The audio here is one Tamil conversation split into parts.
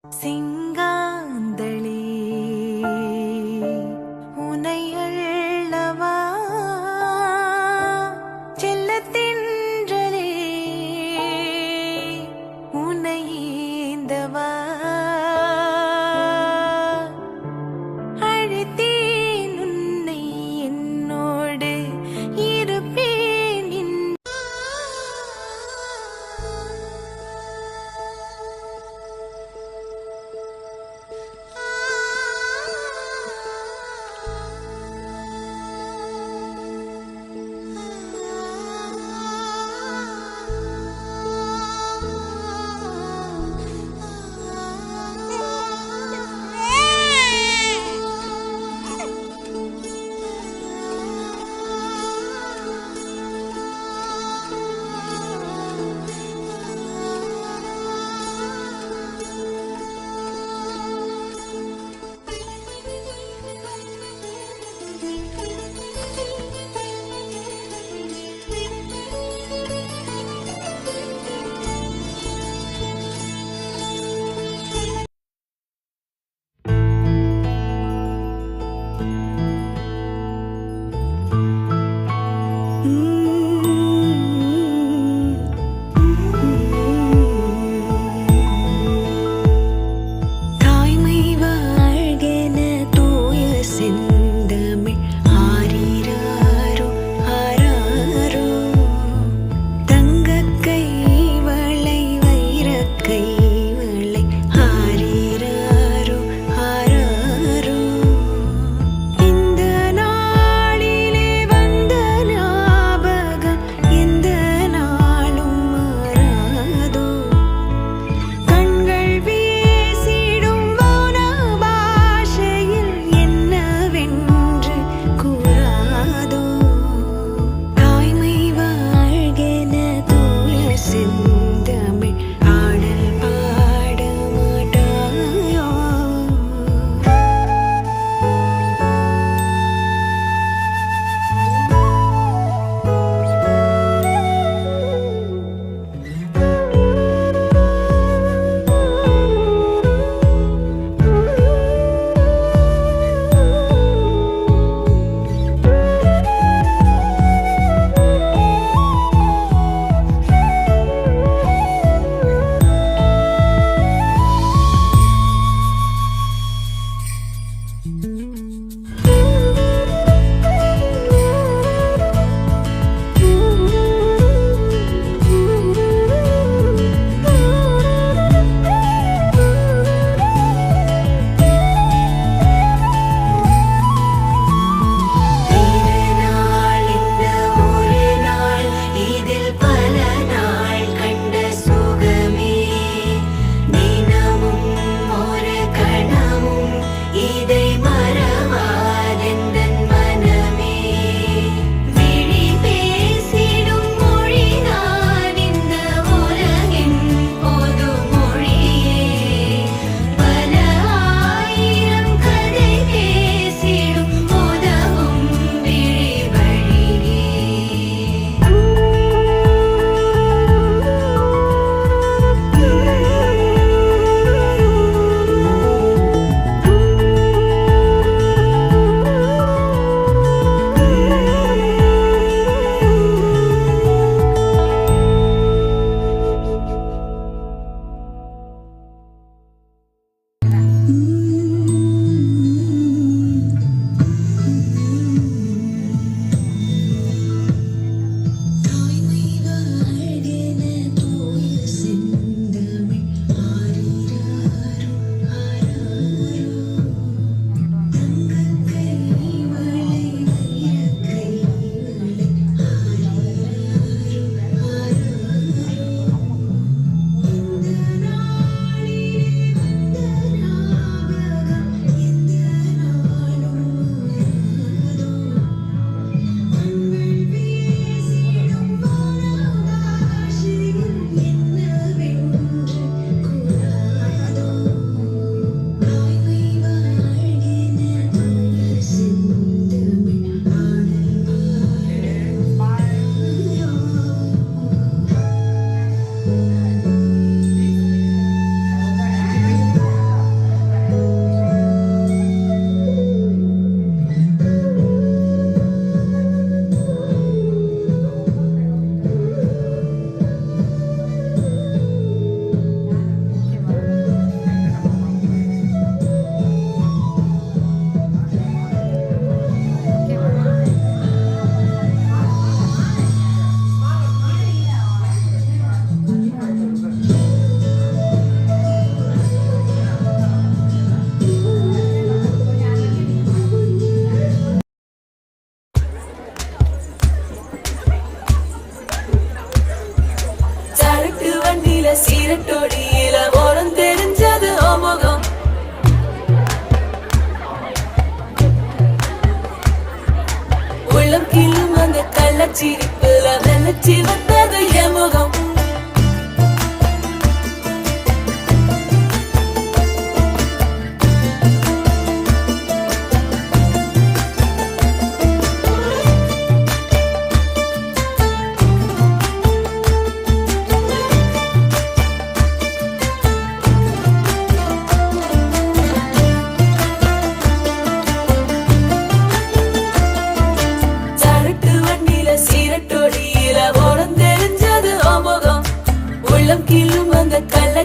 சிங்காந்தளி உனை அள்ளவா செல்லத்தின்றலே உனை ஏந்தவா அழைத்தேன் உன்னை என்னோடு இருப்பேன்.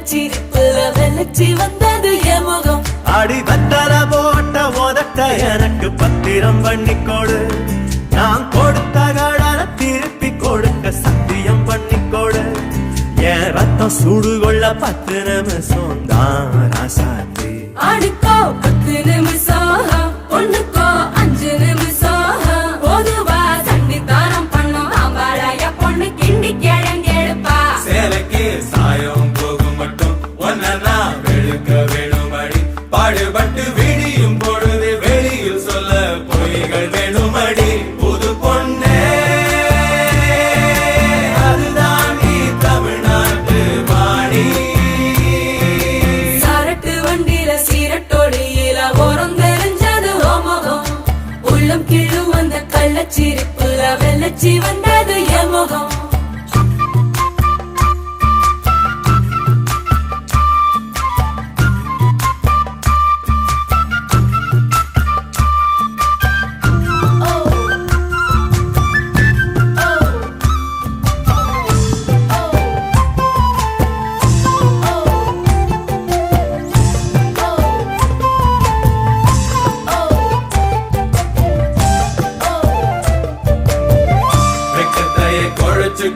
கள்ளச்சிரிப்புல வெள்ளச்சி வந்தது என் முகம். அடி வத்தல போட்ட உதட்ட எனக்கு பத்திரம் பண்ணி கொடு. நான் கொடுத்த கடன திருப்பி கொடுக்க சத்தியம் பண்ணி கொடு. என் ரத்தம் சுடு கொள்ள 10 நிமிஷம் தான் ராசாத்தி. ஆடுக்கோ 10 நிமிஷம், பொண்ணுக்கோ 5 நிமிஷம். பொதுவா சன்னிதானம் பண்ணும் ஆம்பாளைய பொண்ணு கிண்டி கிழங்கெடுப்பா. சேலைக்கு சாயம் போகும் மட்டும் ஒன்னா வெளுக்க வேணுமடி. பாடுபட்டு விடியும் பொழுது வெளியில் சொல்ல பொய்கள் வேணுமடி. புது பொண்ணே அதுதான் நீ தமிழ்நாட்டு வாணி. சரட்டு வண்டியில சீரட்டோடியில ஓரம் தெரிஞ்சது ஓமுகம். உள்ளம் கிள்ளும் வந்த கள்ளச்சிரிப்புல வெள்ளச்சி வந்தது என் முகம்.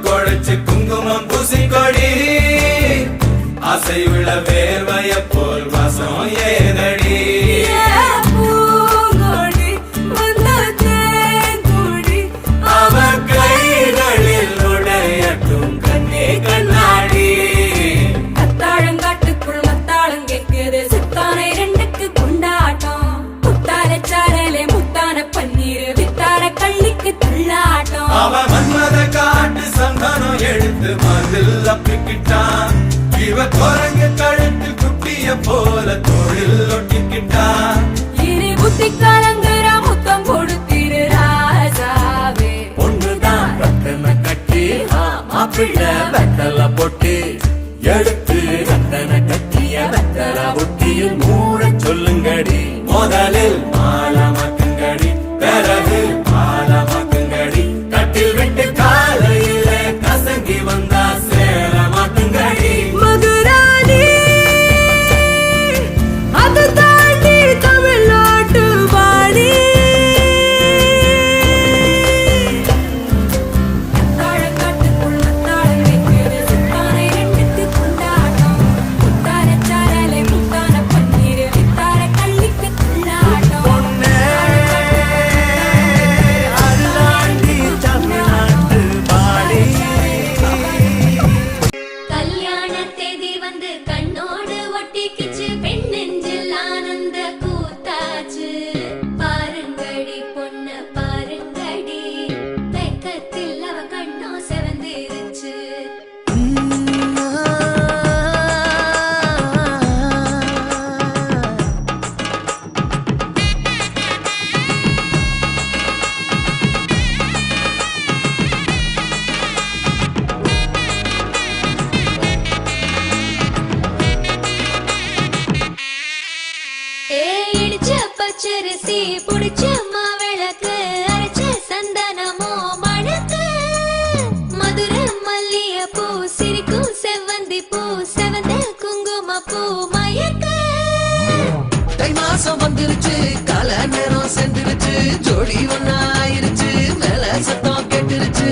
கொழைச்சு குங்குமம் பூசிக்கொடி. அசைவுள்ள வேர்வைய போல் வாசம் ஏதடி. அவ கைகளில் உடையட்டும் கண்ணே கண்ணாடி. அத்தாழங்காட்டுக்குள் மத்தாளம் கேட்குது சித்தானை 2க்கு கொண்டாட்டம். முத்தார சாரலே முத்தான பன்னீர் வித்தார கள்ளிக்கு தள்ளாட்டம். அவ மன்மத காட்டு சந்தனம் எடுத்து மதில் அப்பிக்கிட்டான். இவ குரங்கு கழுத்து குட்டிய போல தோளில் ஒட்டிக்கிட்டான். இனி புத்தி கலங்குற முத்தம் கொடுத்திரு ராசாவே. பொண்ணுதான் ரத்தன கட்டி மாப்பிள்ள வெத்தல பொட்டி எடுத்து ரத்தன கட்டிய வெத்தல பொட்டியில் மூட சொல்லுங்கடி. முதலில் மாலமாக்குங்கடி, பிறகு மாலமாக்குங்கடி. கட்டில் விட்டு காலையில கசங்கி வந்தா சேலமாக்குங்கடி. மதுராணி அது தாண்டி தமிழ்நாட்டு வாணி. தாழங்காட்டுக்குள் மத்தாளம் கேட்குது சித்தானை 2க்கு கொண்டாட்டம். முத்தார சாரலை முத்தான பன்னீர் வித்தார கள்ளிக்கு தள்ளாட்டம். அதுதாண்டி தமிழ்நாட்டு பாடி. கல்யாண தேதி வந்து கண்ணோடு ஒட்டிக்கிச்சு. பெண் நெஞ்சில் ஆனந்த கூத்தாச்சு. பாருங்கடி பொண்ண பாருங்கடி, வெக்கத்தில் அவ கண்ணோ செவந்திருச்சு. இடிச்ச பச்சரிசி புடிச்ச மாவிளக்கு அரைச்ச சந்தனமோ மணக்கு. மதுரை மல்லிய பூ சிரிக்கும் செவ்வந்தி பூ செவந்த குங்கும பூ மயக்க. தை மாசம் வந்துருச்சு, கால நேரம் சென்றுருச்சு. ஜோடி ஒன்னா ஆயிருச்சு, மேல சத்தம் கெட்டுருச்சு.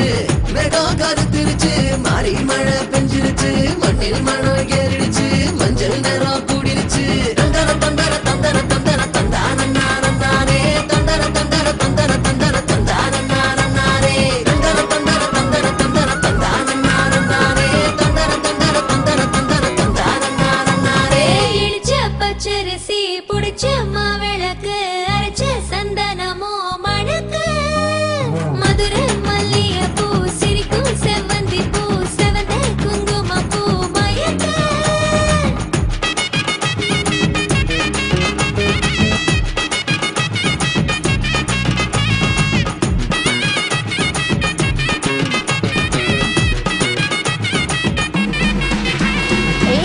வேகம் கருத்துருச்சு, மாறி மழை பெஞ்சிருச்சு. மண்ணில் மணம் ஏறிடுச்சு, மஞ்சள் நேரம் கூடிருச்சு. தந்தர தந்தர தந்தர தந்தர தந்தானே. தந்தர தந்தர தந்தர தந்தர தந்தானே. தந்தர தந்தர தந்தர தந்தர தந்தானே. தந்தர தந்தர தந்தர தந்தர தந்தானே. இடிச்ச பச்சரிசி புடிச்ச மாவிளக்கு அரைச்ச சந்தனமோ மணக்கு. மதுரை மல்லிய பூ சிரிக்கும் செவ்வந்தி பூ செவந்த குங்கும பூ மயக்க.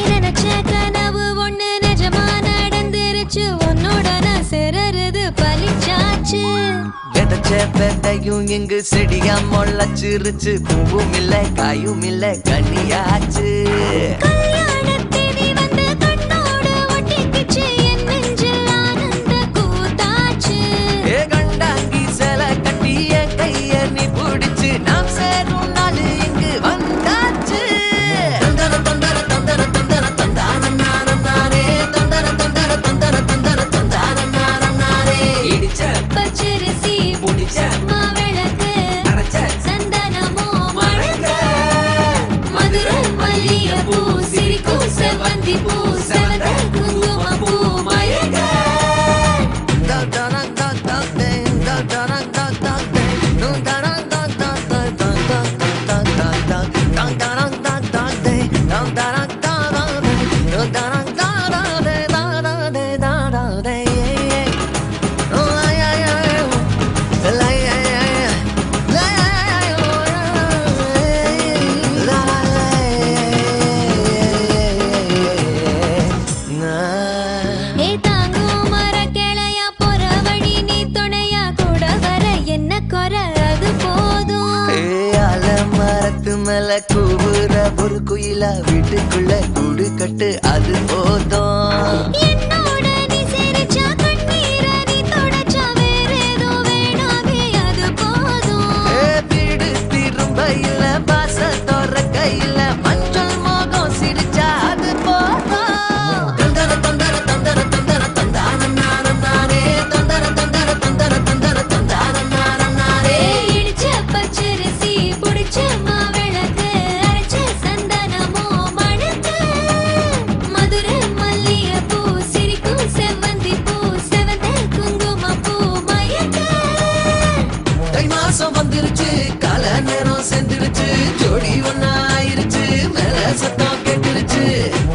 நினைச்ச கனவு ஒண்ணு நிஜமா நடந்துருச்சு. உன்னோட நான் சிறருது பலிச்சாச்சு. விதைச்ச விதையும் இங்கு செடியா முளைச்சிருச்சு. பூவும் இல்ல காயும் இல்ல கனியாச்சு. கல்யாண தேதி ஒரு குயிலா வீட்டுக்குள்ள கூடு கட்டு அது போதும். என்னோட நீ சிரிச்சா கண்ணீர நீ தொடச்சா வேற ஏதோ வேணாமே அது போதும். வீடு திரும்ப இல்ல பாச தோற கையில மஞ்சள் மோகம் சிரிச்சா அது போதும். தந்தர தந்தர தந்தர தந்தர தந்தான நானம் நானே தந்தர தந்தர தந்தர தந்தர தந்தான நானம் நானே. இடிச்ச பச்சரிசி புடிச்ச மாவிளக்கு அரைச்ச சந்தனமோ மணக்கு மதுரை மல்லிகைப்பூ சிரிக்கும் செவ்வந்தி பூ செவந்த குங்குமப்பூ மயக்க. தை மாசம் வந்துருச்சு கால நேரம் சென்றுருச்சு ஜோடி ஒன்னா ஆயிருச்சு மேல சத்தம் கெட்டுருச்சு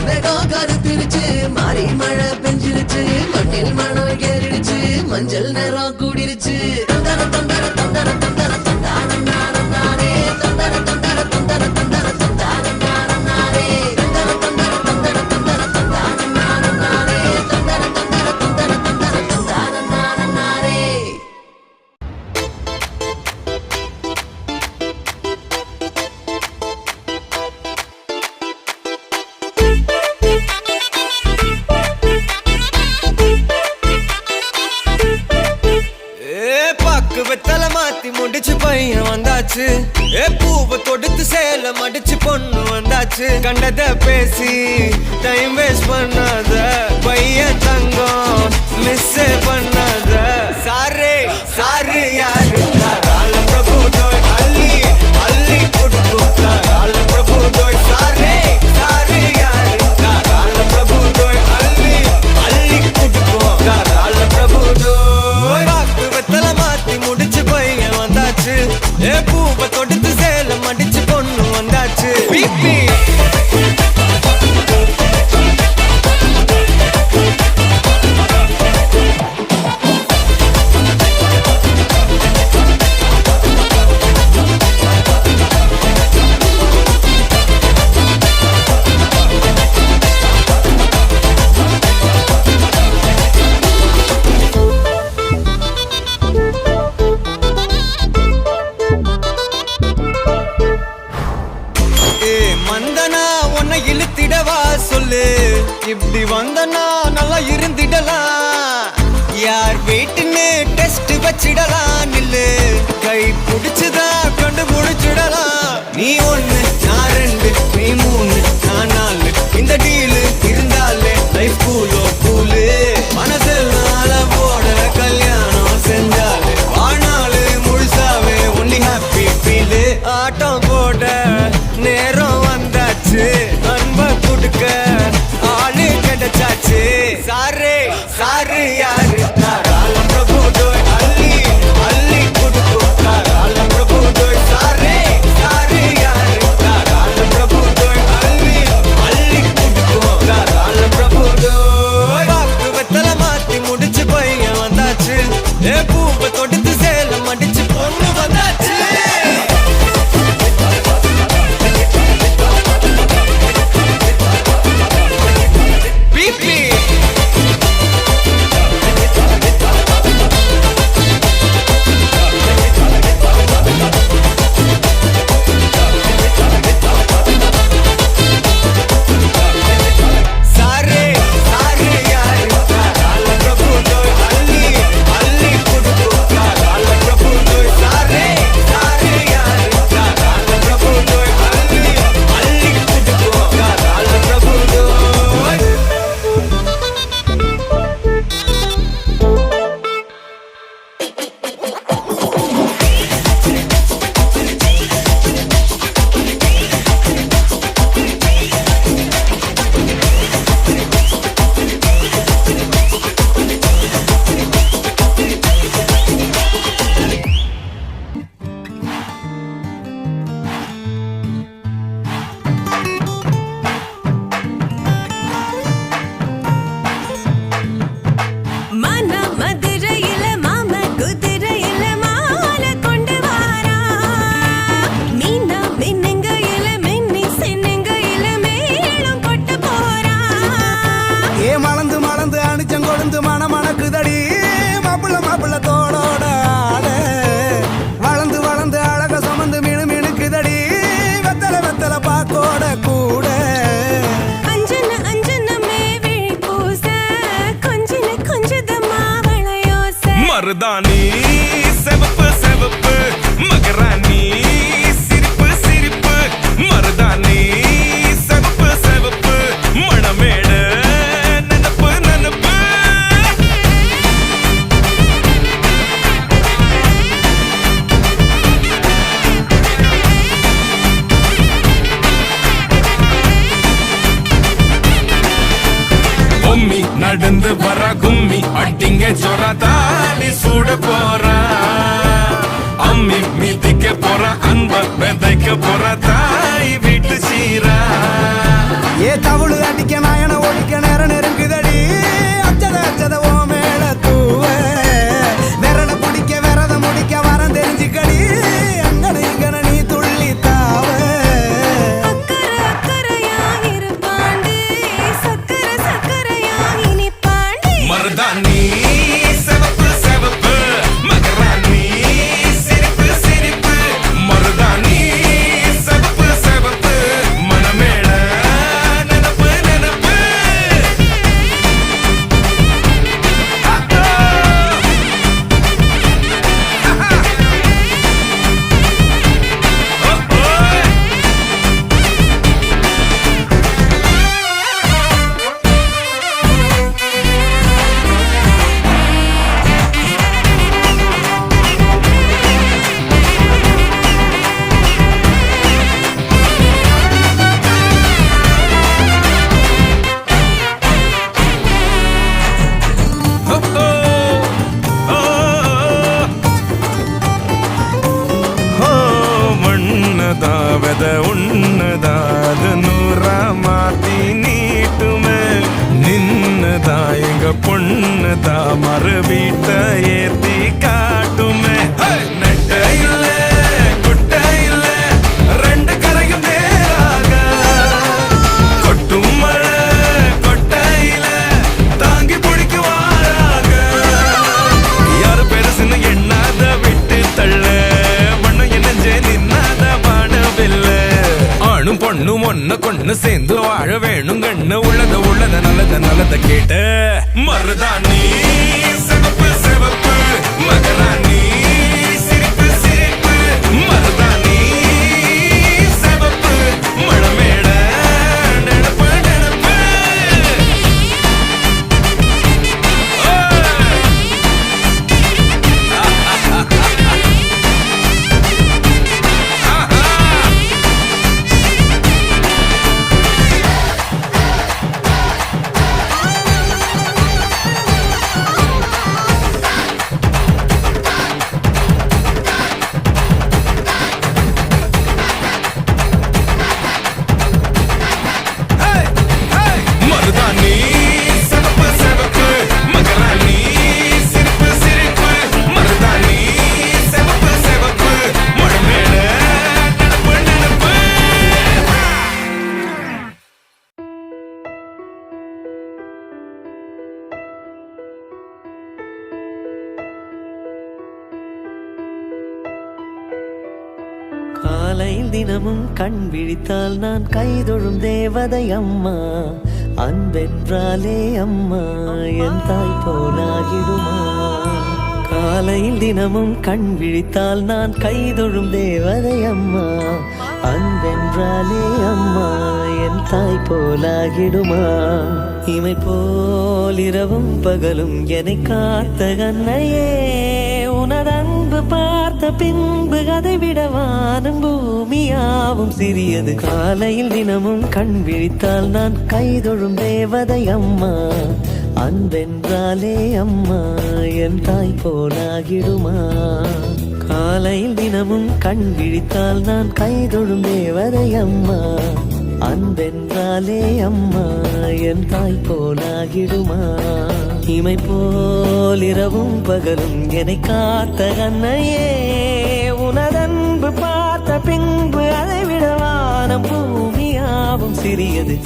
வேகம் கருத்துருச்சு மாறி மழை பெஞ்சிருச்சு மண்ணில் மணம் ஏறிடுச்சு மஞ்சள் நேரம் கூடிருச்சு. தந்தர தந்தர தந்தர தந்தர தந்தான நானம் நானே தந்தர தந்தர தந்தர தந்தர தந்தான நானம் நானே தந்தர தந்தர தந்தர தந்தர தந்தான நானம் நானே தந்தர தந்தர தந்தர தந்தர தந்தான நானம் நானே. பாக்கு வெத்தல மாத்தி முடிச்சு பையன் வந்தாச்சு. பூவை தொடுத்து சேல மடிச்சு பொண்ணு வந்தாச்சு. கண்டத பேசி டைம் வேஸ்ட் பண்ணாத பையன் தங்கம் மிஸ் பண்ணாத. சாரே சாரு யாரு கால பிரபு டோய் அள்ளி அள்ளி கொடுக்கும் கால பிரபு டோய். சாரே சாரு யாரு கால பிரபு டோய் அள்ளி அள்ளி கொடுக்கும் கால பிரபு டோய். பாக்கு வெத்தல மாத்தி முடிச்சு பையன் வந்தாச்சு. பூவை தொடுத்து சேல மடிச்சு பொண்ணு வந்தாச்சு. பிபி மந்தனா உன்னை இழுத்திடவா சொல்லு. இப்படி வந்தனா நல்லா இருந்திடலாம். யார் வீட்டுன்னு டெஸ்ட் வச்சிடலாம். நில்லு கை புடிச்சுதா கொண்டு முடிச்சிடலாம். நீ ஒண்ணு நான் ரெண்டு நீ மூணு நான் நாலு இந்த டீலு இருந்தாலே லைஃப் கூலோ கூலு. மனசெல்லாம் போட கல்யாணம் செஞ்சாலே வாழ்நாள் முழுசாவே ஒன்லி ஹாப்பி ஃபீலு. ஆட்டம் போட நேரம் வந்தாச்சு. அன்ப கொடுக்க ஆளு கிடைச்சாச்சு. சாரே சாரு யாரு கால பிரபு டோய் அள்ளி அள்ளி கொடுக்கும் கால பிரபு டோய். சாரே சாரு யாரு மருதாணி செவப்பு செவப்பு மகராணி சிரிப்பு சிரிப்பு மருதாணி செவப்பு செவப்பு மணமேடு நனப்பு நனப்பு பொம்மி நடந்து வர கும்மி அட்டிங்க சொர தாலி சூட போறா அம்மி மீதிக்க போற அன்ப விதைக்க போற தாய் வீட்டு சீரா ஏ தவுளு அடிக்க நாயன ஒழிக்க நேரம் நெருங்குதடி அச்சத அச்சத ஓ மேல தூவ விரட பிடிக்க விரத முடிக்க வரம் தெரிஞ்சுக்கடி அங்கன இங்கன நீ துள்ளி தாவ அக்கறை அக்கறையாயிரு பாண்டி சக்கரை சக்கரையாயினி பாண்டி மருதாணி செவப்பு செவப்பு மகராணி சிரிப்பு சிரிப்பு மருதாணி செவப்பு செவப்பு மணமேட நனப்பு நனப்பு மண்ணதாவத உன்னதாது நூறா மாத்தி நீட்டுமே நின்னதா எங்க பொண்ணுதா மறு வீட்ட ஏத்தி காட்டுமே நெட்ட இல்ல குட்ட இல்ல ரெண்டு கரையும் நேராக கொட்டும் மழை கொட்டையில தாங்கி பிடிக்குவாராக யாரு பெருசுன்னு எண்ணாத விட்டு தள்ள மண்ணு என்னஞ்சே நின்னாத வானவில்ல ஆணும் பொண்ணும் ஒன்ன கொண்டு சேர்ந்து வாழ வேணும் கண்ணு உள்ளத உள்ளத நல்லத நல்லத கேட்டு மருதாணி சிவப்பு சிவப்பு மகராணி சிரிப்பு சிரிப்பு மருதாணி சிவப்பு மழமேட நெனப்பு நெனப்பு மருதாணி சிவப்பு சிவப்பு மகராணி சிரிப்பு சிரிப்பு மருதாணி சிவப்பு சிவப்பு மழமேட நனப்பு நனப்பு காலையில் தினமும் கண் விழித்தால் நான் கைதொழும் தேவதை அம்மா அன்பென்றாலே அம்மா என் தாய் போலாகிடுமா காலையில் தினமும் கண் விழித்தால் நான் கைதொழும் தேவதை அம்மா அன்பென்றாலே அம்மா என் தாய் போலாகிடுமா இமை போல் இரவும் பகலும் என்னை காத்த கண்ணையே உனதன்பு பார்த்த பின்பு அதை விட வானம் பூமியாவும் சிறியது காலையில் தினமும் கண் விழித்தால் நான் கைதொழும் தேவதை அம்மா அன்பென்றாலே அம்மா என் தாய் போலாகிடுமா காலையில் தினமும் கண் விழித்தால் நான் கைதொழும் தேவதை அம்மா அன்பென்றாலே அம்மா என் தாய் போலாகிடுமா இமை போல் இரவும் பகலும் என்னை காத்த கண்ணையே உனதன்பு பார்த்த பின்பு அதை விட வானம் பூமியாவும் சிறியது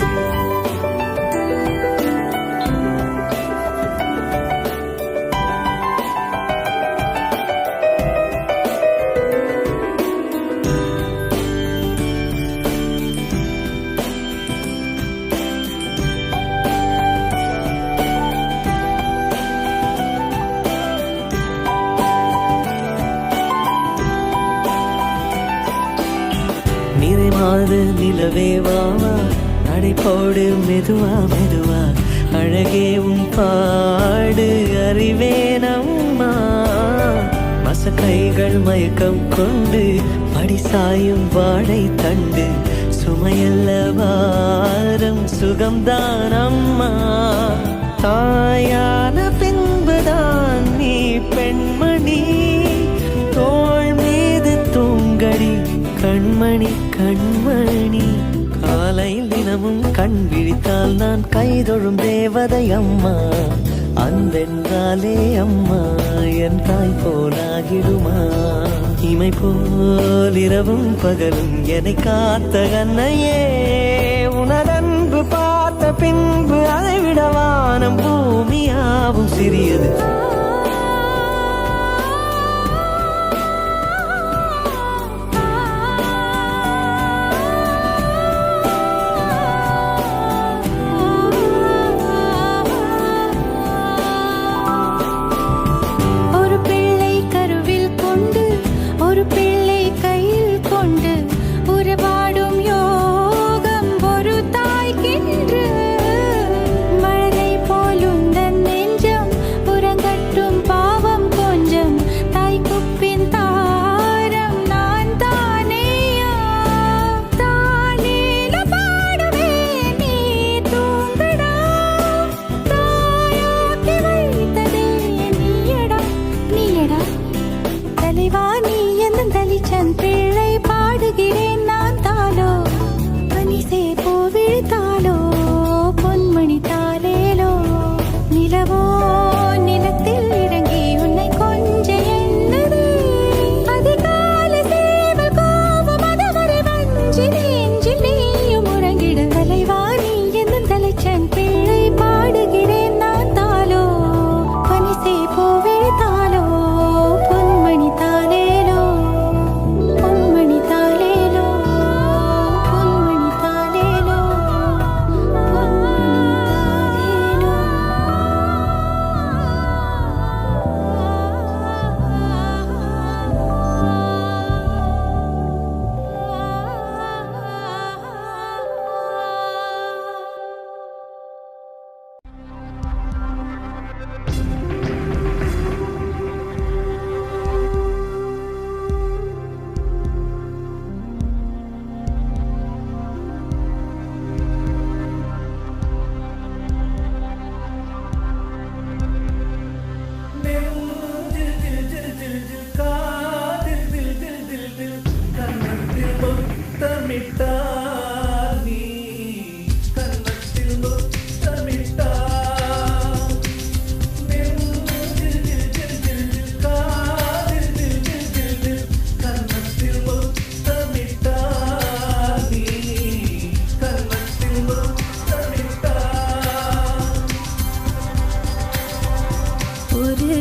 நிலவே வாவா நடை போடு மெதுவா மெதுவா அழகே உன் பாடு அறிவேனம்மா மசக்கைகள் மயக்கம் கொண்டு படிசாயும் வாழை தண்டு சுமையல்ல வாரம் சுகம்தான் அம்மா தாயான பின்புதான் நீ பெண்மணி தோள் மீது தூங்கடி கண்மணி கண்மணி காலையில் தினமும் கண் விழித்தால் நான் கைதொழும் தேவதை அம்மா அன்பென்றாலே அம்மா என் தாய் போலாகிடுமா இமை போல் இரவும் பகலும் என்னை காத்த கண்ணையே உனதன்பு பார்த்த பின்பு அதை விட வானம் பூமியாவும் சிறியது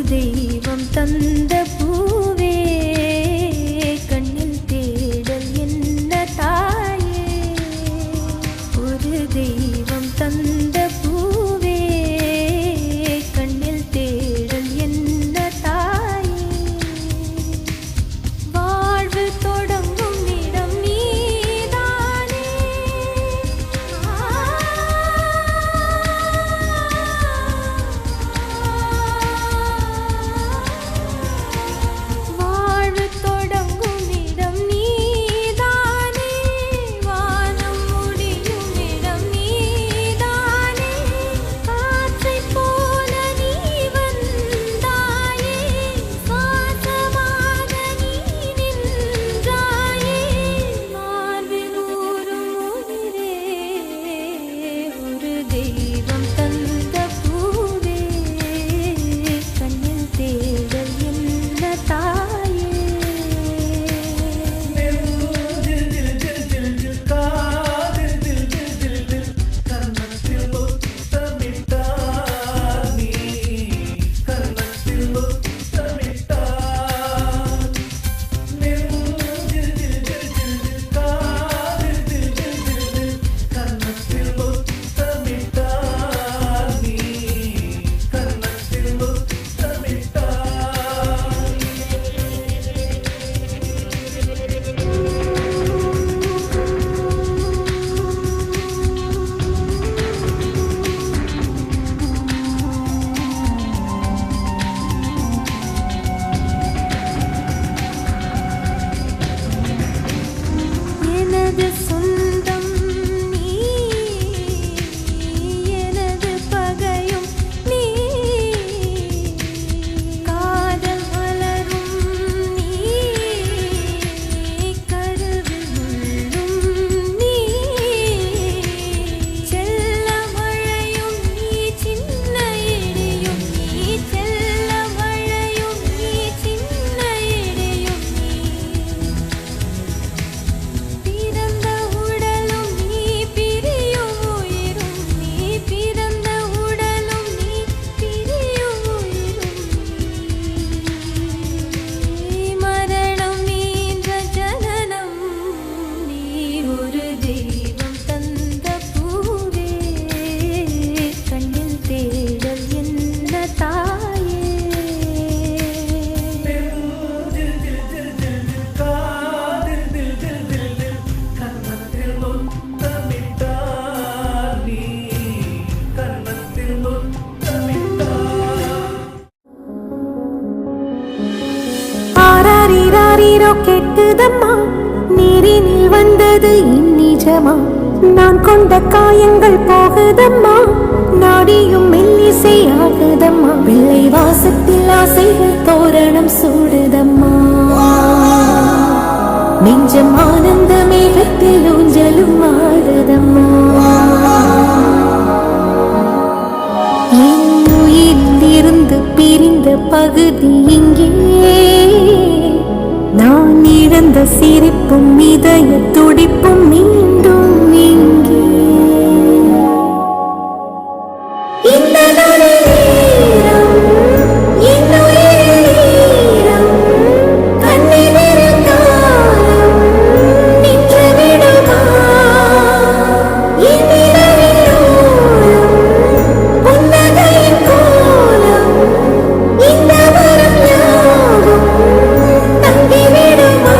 தெய்வம் தந்த பூவே கண்ணில் தேடல் என்ன தாயே ஒரு தெய்வம் தந்த பூவே கண்ணில் தேடல் என்ன தாயே வாழ்வு தொடங்கும் இடம் நீதானே நீரோ கெட்டுதம்மா நீரினில் வந்தது இந்நிஜமா நான் கொண்ட காயங்கள் போகுதம்மா நாடியும் மெல்லிசை ஆகுதம்மா பிள்ளை வாசத்தில் ஆசைகள் தோரணம் சூடுதம்மா நெஞ்சம் ஆனந்த மேகத்தில் ஊஞ்சலும் ஆடுதம்மா என் உயிரிலிருந்து பிரிந்த பகுதி இங்கே நான் இழந்த சிரிப்பும் இதய துடிப்பும் மீண்டும் இங்கே இந்த நேரம் என் உயிரில் ஈரம் கண்ணில் இருந்தாலும் நின்று விடுமா என் இரவில் ஓரம் புன்னகையின் கோலம் இந்த வரம் யாவும் தங்கிவிடுமா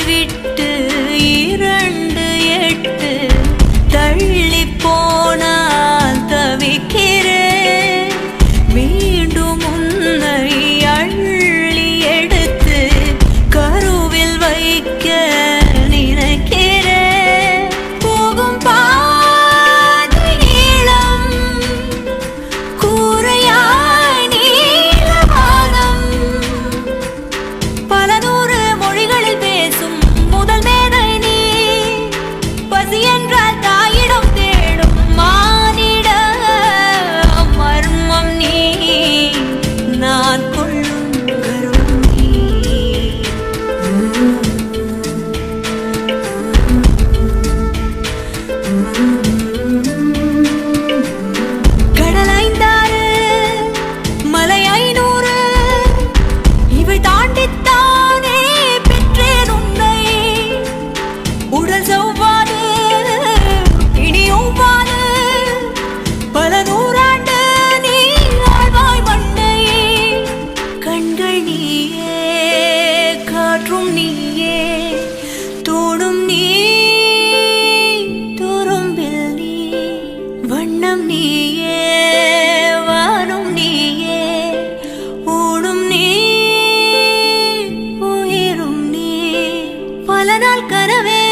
விட்டு 2 8 தள்ளி போனால் தவிக்கிறேன். மீண்டும் உன்னை அள்ளி எடுத்து கருவில் வைக்க நினைக்கிறேன். போகும் பாதை நீளம், கூரையாய் நீலவானம், பல 100 மொழிகளில் பேசும் முதல் மேதை நீ. பசி என்றால் தாயிடம் தேடும் மானிட மர்மம் நீ. நான் கொள்ளும் கருணை நீ. கடல் 5 மலை 500 இவை தாண்டித்தானே பெற்றேன் உன்னை. உடல் செவ்வாது இனியொவ்வாது பல 100 ஆண்டு நீ ஆழ்வாய் மண்ணை. கண்கள் நீயே, காற்றும் நீயே, தோடும் நீ, துரும்பில் நீ. வண்ணம் நீயே, வானும் நீயே, ஊடும் நீ, உயிரும் நீ. பல நாள் கனவே,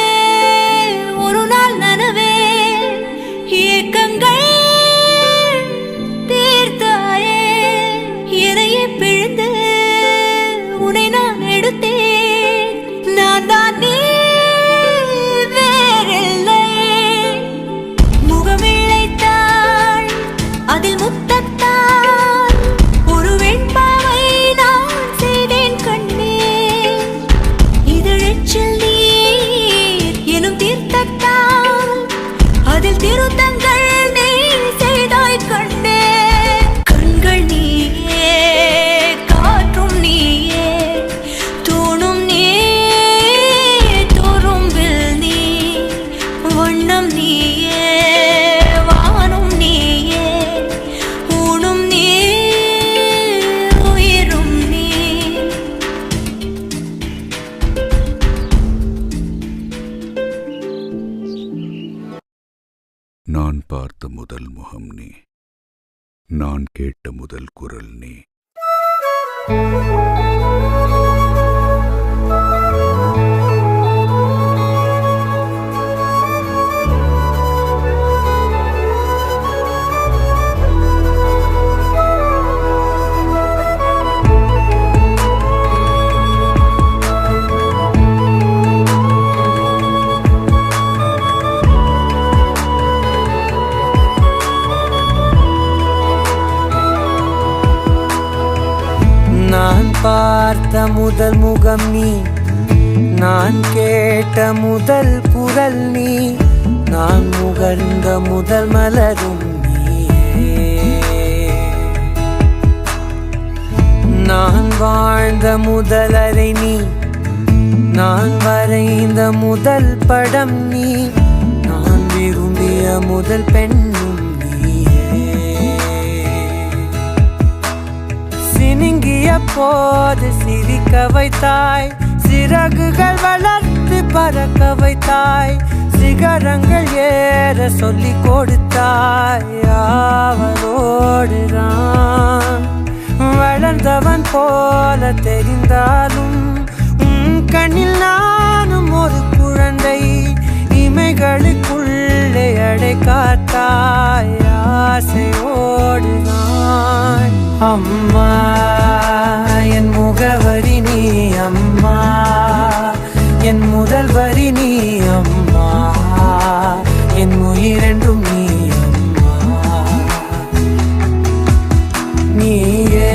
ஒரு நாள் நனவே, ஏக்கங்கள் தீர்த்தாயே. என்னையே பிழிந்து உன்னை நான் எடுத்தேன். நான் தான் நீ, வேறில்லை. முகமிழைத்தாள், அதில் முத்தத்தால் ஒரு வெண்பாவை நான் செய்தேன் கண்ணே. இதழெச்சில் நீர் எனும் தீர்த்தத்தால் அதில் திருத்தங்கள் நீ செய்தாய் கண்ணே. கண்கள் நீயே, காற்றும் நீயே, தூணும் நீ, துரும்பில் நீ. வண்ணம் நீயே, வானும் நீயே, ஊனும் நீ, உயிரும் நீ. நான் பார்த்த முதல் முகம் நீ, நான் கேட்ட முதல் குரல் நீ. நான் பார்த்த முதல் முகம் நீ, நான் கேட்ட முதல் குரல் நீ, நான் முகர்ந்த முதல் மலரும் நீயே. நான் வாழ்ந்த முதல் அறை நீ, நான் வரைந்த முதல் படம் நீ, நான் விரும்பிய முதல் பெண்ணும் நீயே. சினுங்கிய போது சிரிக்க வைத்தாய், சிறகுகள் வளர்த்து பறக்க வைத்தாய், சிகரங்கள் ஏற சொல்லி கொடுத்தாய். அவரோடு நான் வளர்ந்தவன் போல தெரிந்தாலும் உன் கண்ணில் நானும் ஒரு குழந்தை. இமைகளுக்குள்ளே அடை காத்தாய், ஆசையோடு நான். அம்மா என் முகவரி நீ, அம்மா என் முதல் வரி நீ, அம்மா என் உயிரென்றும் நீ, அம்மா. நீயே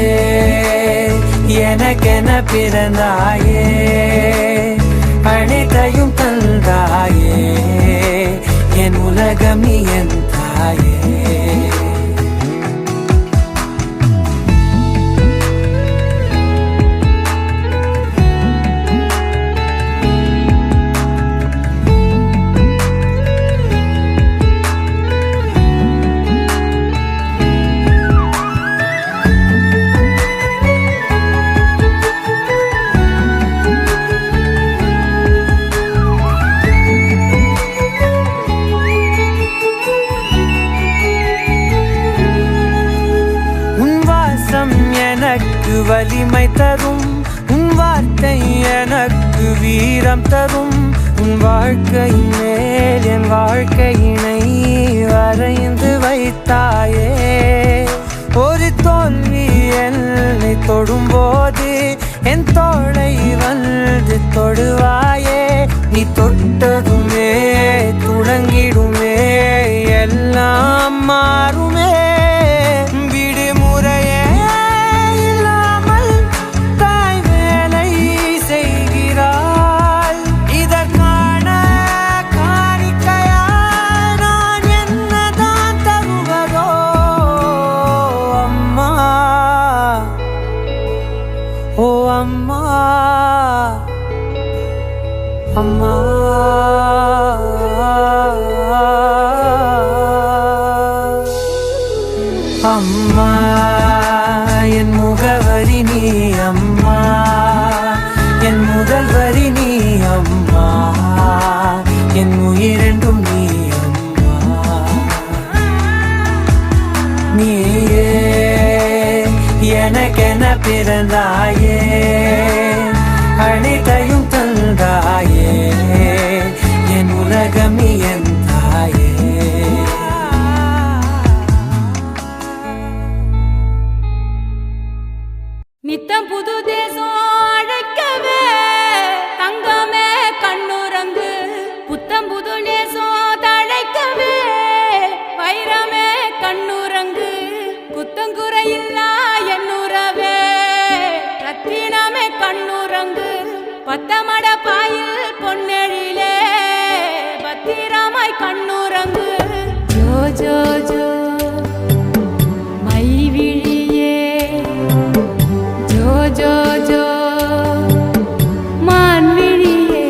எனக்கென பிறந்தாயே, அனைத்தையும் தந்தாயே, என் உலகம் நீ என் தாயே. ஈரம் தரும் உன் வாழ்க்கையின் மேல் என் வாழ்க்கையினை வரைந்து வைத்தாயே. ஒரு தோல்வி என்னை தொடும்போது என் தோளை வந்து தொடுவாயே. நீ தொட்டதுமே துளங்கிடுமே எல்லாம் மாறுமே. விடுமுறையே இல்லாமல் தாய் வேலை செய்கிறாள். இதற்கான காணிக்கையாய் நான் என்னதான் தருவதோ அம்மா, ஓ அம்மா, அம்மா. அம்மா என் முகவரி நீ அம்மா, என் முதல் வரி நீ அம்மா, என் உயிரெண்டும் நீ அம்மா. நீயே எனக்கென பிறந்தாயே, அனைத்தையும் தந்தாயே, என் உலகம் நீ என் தாயே. நித்தம் புது தேசம் அழைக்கவே தங்கமே கண்ணுறங்கு. புத்தம் புது நேசம் தழைக்கவே வைரமே கண்ணுறங்கு. குத்தங்குறையில்லா என்னுறவே ரத்தினமே கண்ணுறங்கு. பத்தமட பாயில் பொன்னெழிலே பத்திரமாய் கண்ணுறங்கு. ஜோ ஜோ ஜோ மைவிழியே, ஜோ ஜோ ஜோ மான்விழியே,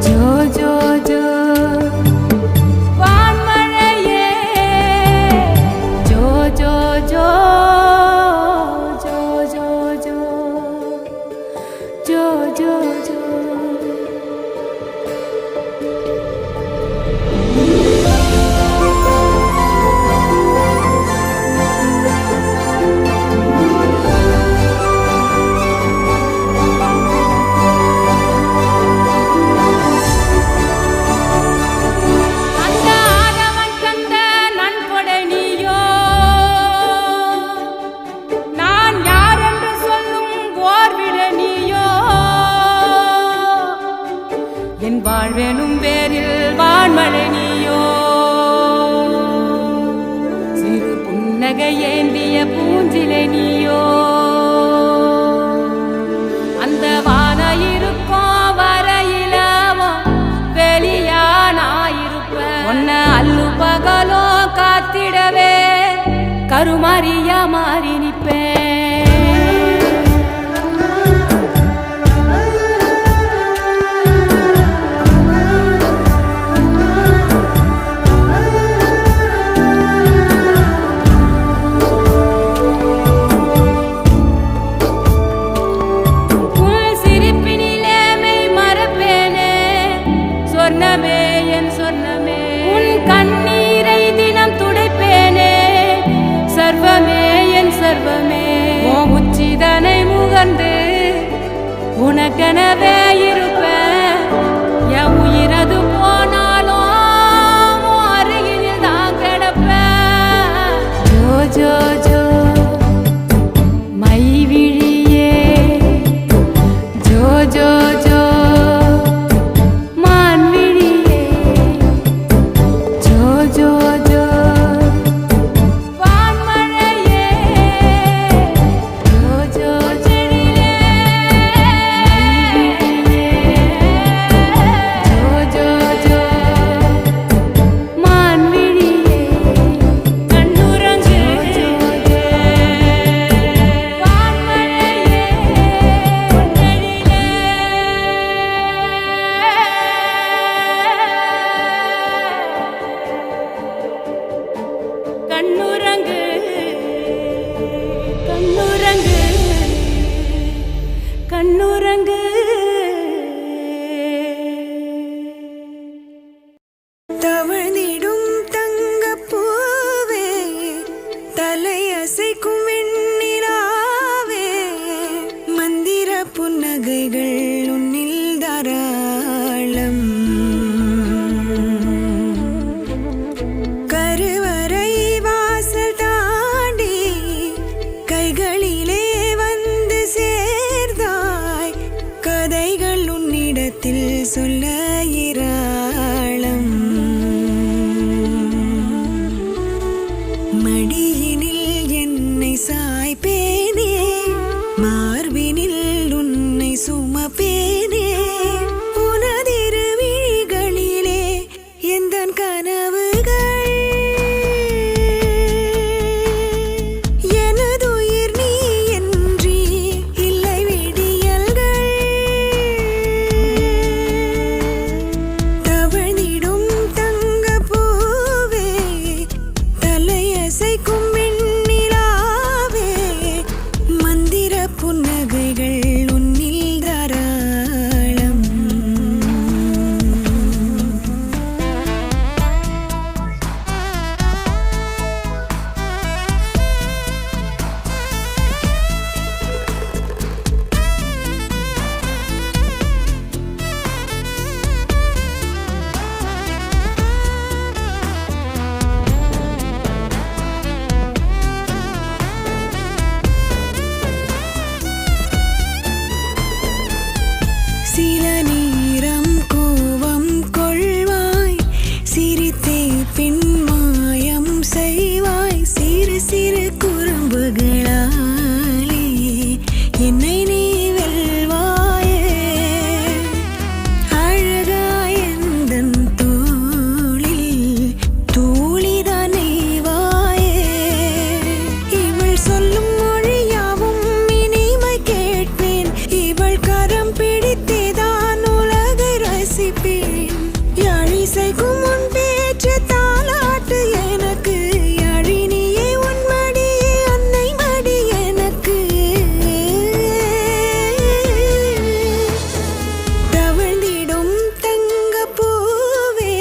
ஜோ ஜோ ஜோ வான்மழையே, ஜோ ஜோ ஜோ ஜோ ஜோ ஜோ ஜோ ஜோ ஜோ. அந்த ஆதவன் கண்ட நன்கொடை நீயோ, நான் யார் என்று சொல்லும் ஓர்விட நீயோ. என் வாழ்வெனும் பேரில் வான்மழை நீயோ, சிறு புன்னகை ஏந்திய பூஞ்சிலை நீயோ. அந்த வான இருக்கும் வரையிலவோ வெளியானாயிருப்ப. உன்ன அல்லு பகலோ காத்திடவே கருமாரியா மாறி நிப்பேன். உன் சிரிப்பினிலே மெய் மறப்பேனே சொர்ணமே என் சொர்ணமே. உன் கண்ணீரை தினம் துடைப்பேனே சர்வமே என் சர்வமே. உன் உச்சிதனை முகர்ந்து உனக்கெனவே இருப்பேன். என் உயிரது போனாலும் உன் அருகினில் தான் கிடப்பேன். ஜோ ஜோ ஜோ மைவிழியே, ஜோ ஜோ ஜோ மான்விழியே, ஜோ ஜோ ஜோ வான்மழையே, ஜோ ஜோ செழிலே மைவிழியே. உள்ளத்தில் சொல்ல இராளம் மடியினில் என்னை சாய்ப்பேனே மார்பினில் உன்னை சுமப்பேனே உனதிரு விழிகளிலே எந்தன் கனவுகள் எனதுயிர் நீ என்றி இல்லை விடியல்கள் தவழ்ந்திடும் தங்கப் பூவே தலையசைக்கும் வெண்ணிலாவே மந்திர புன்னகைகள் உன்னில் தாராளம் சில நேரம் கோபம் கொள்வாய் சிரித்தே பின் மாயம் செய்வாய் சிறு சிறு குறும்புகளாலே என்னை நீ வெல்வாயே அழகாய் எந்தன் தோளில் தூளிதான் நெய்வாயே இவள் சொல்லும் மொழியாவும் இனிமை கேட்பேன் இவள் கரம் பிடித்தேதான் உலகை ரசிப்பேன் யாழிசைக்கும் உன் பேச்சு தாலாட்டு எனக்கு யாழினியே உன் மடியே அன்னை மடி எனக்கு தவழ்ந்திடும் தங்கப் பூவே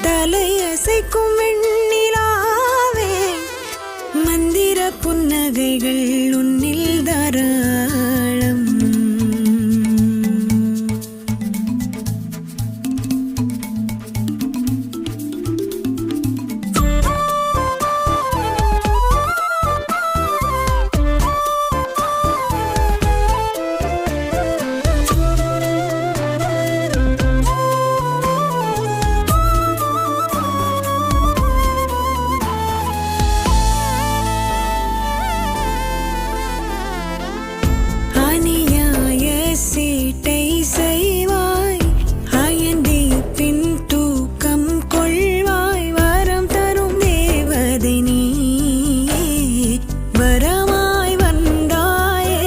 தலையசைக்கும் வெண்ணிலாவே மந்திர புன்னகைகள் உன்னில் தாராளம் அநியாய சீட்டை செய்வாய் அயர்ந்தே பின் தூக்கம் கொள்வாய் வரம் தரும் தேவதை நீயே வரமாய் வந்தாயே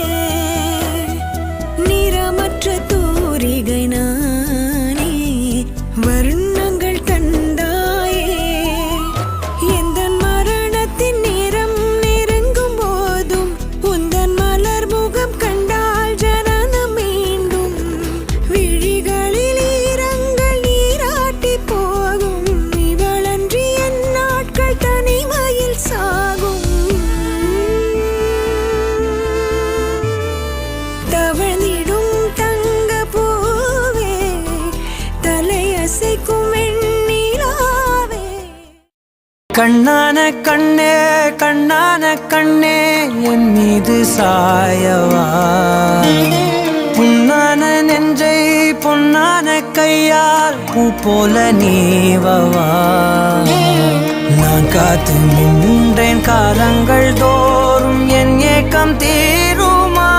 நிறமற்ற தூரிகை நானே வர்ணங்கள் தந்தாயே எந்தன் மரணத்தின் நேரம் நெருங்கும் போதும் உந்தன் மலர் முகம் கண்டால் ஜனனம் மீண்டும் விழிகளில் ஈரங்கள் நீராட்டி போகும் இவளன்றி என் நாட்கள் தனிமையில் சாகும் தவழ்ந்திடும் தங்கப் பூவே தலையசைக்கும் வெண்ணிலாவே கண்ணான கண்ணே கண்ணான கண்ணே என் மீது சாயவா புண்ணான நெஞ்சை பொன்னான கையால் பூ போல நீவவா நான் காத்து நின்றேன் காலங்கள் தோறும் என் ஏக்கம் தீருமா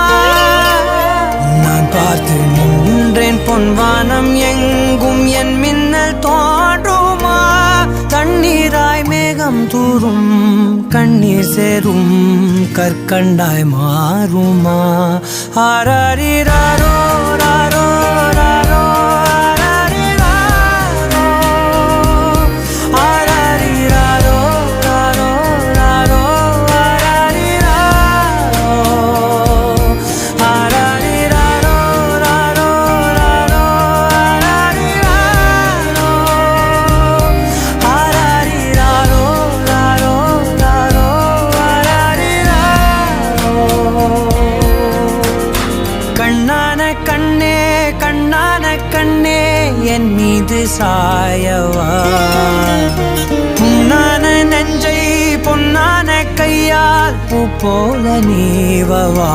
நான் பார்த்து நின்றேன் பொன்வானம் எங்கும் என் மின்னல் தோன்றுமா தண்ணீராய் மேகம் தூரும் கண்ணீர் சேரும் கற்கண்டாய் மாறுமா ஆராரிராரோ ராரோ ராரோ ஆராரிராரோ ராரோ ராரோ ஆராரிராரோ ராரோ ராரோ ஆராரிராரோ ராரோ ராரோ கண்ணான கண்ணே கண்ணான கண்ணே என் மீது சாயவா புண்ணான நெஞ்சை பொன்னான கையால் பூ போல நீவவா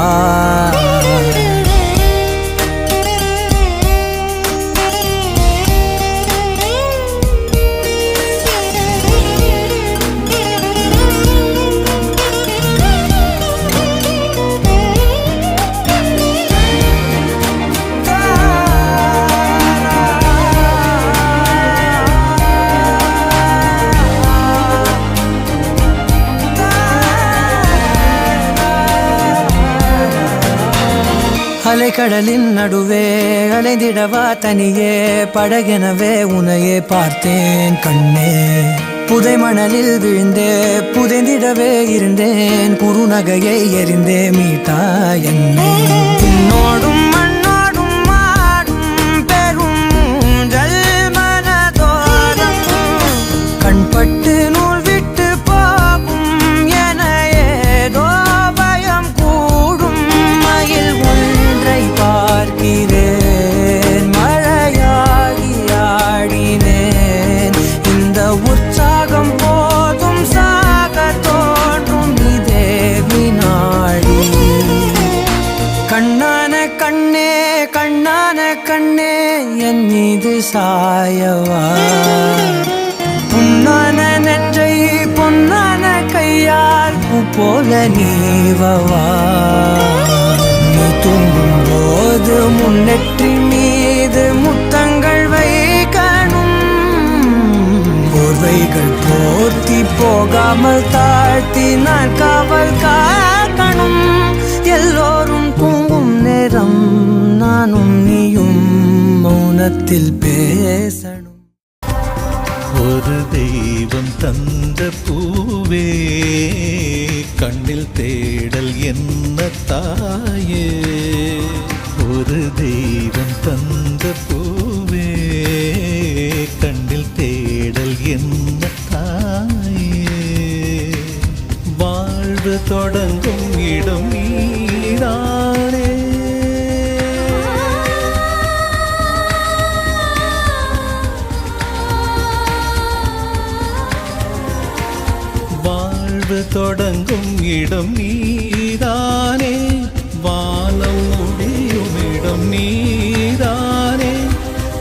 அலைக்கடலின் நடுவே அலைந்திடவா தனியே படகெனவே உனையே பார்த்தேன் கண்ணே புதை மணலில் விழுந்தே புதைந்திடவே இருந்தேன் குறுநகையை எறிந்தே மீட்டா என்னே உன்னோடும் மண்ணோடும் மாடும் பெரும் ஊஞ்சல் மனதோரம் கண்பட்டு நூல் விட்டு போகும் என ஏதோ பயம் கூடும் மயில் ஒன்றை பார்க்கிறேன் மழையாகி ஆடினேன் இந்த உற்சாகம் போதும் சாக தோன்றும் இதே வினாடி கண்ணான கண்ணே கண்ணான கண்ணே என் மீது சாயவா பொன்னான நெஞ்சை பொன்னான கையால் பூ போல நீவவா நீ தூங்கும் போது முன்னெற்றி மீது முத்தங்கள் வைக்கணும் போர்வைகள் போர்த்தி போகாமல் தாழ்த்தி நான் காவல் காக்கணும் எல்லோரும் தூங்கும் நேரம் நானும் நீயும் மௌனத்தில் பேசணும் ஒரு தெய்வம் தந்த பூவே கண்ணில் தேடல் என்ன தாயே ஒரு தெய்வம் தந்த பூவே கண்ணில் தேடல் என்ன தாயே வாழ்வு தொடங்கும் இடம் நீதானே தொடங்கும் இடம் நீதானே வானம் முடியும் இடம் நீதானே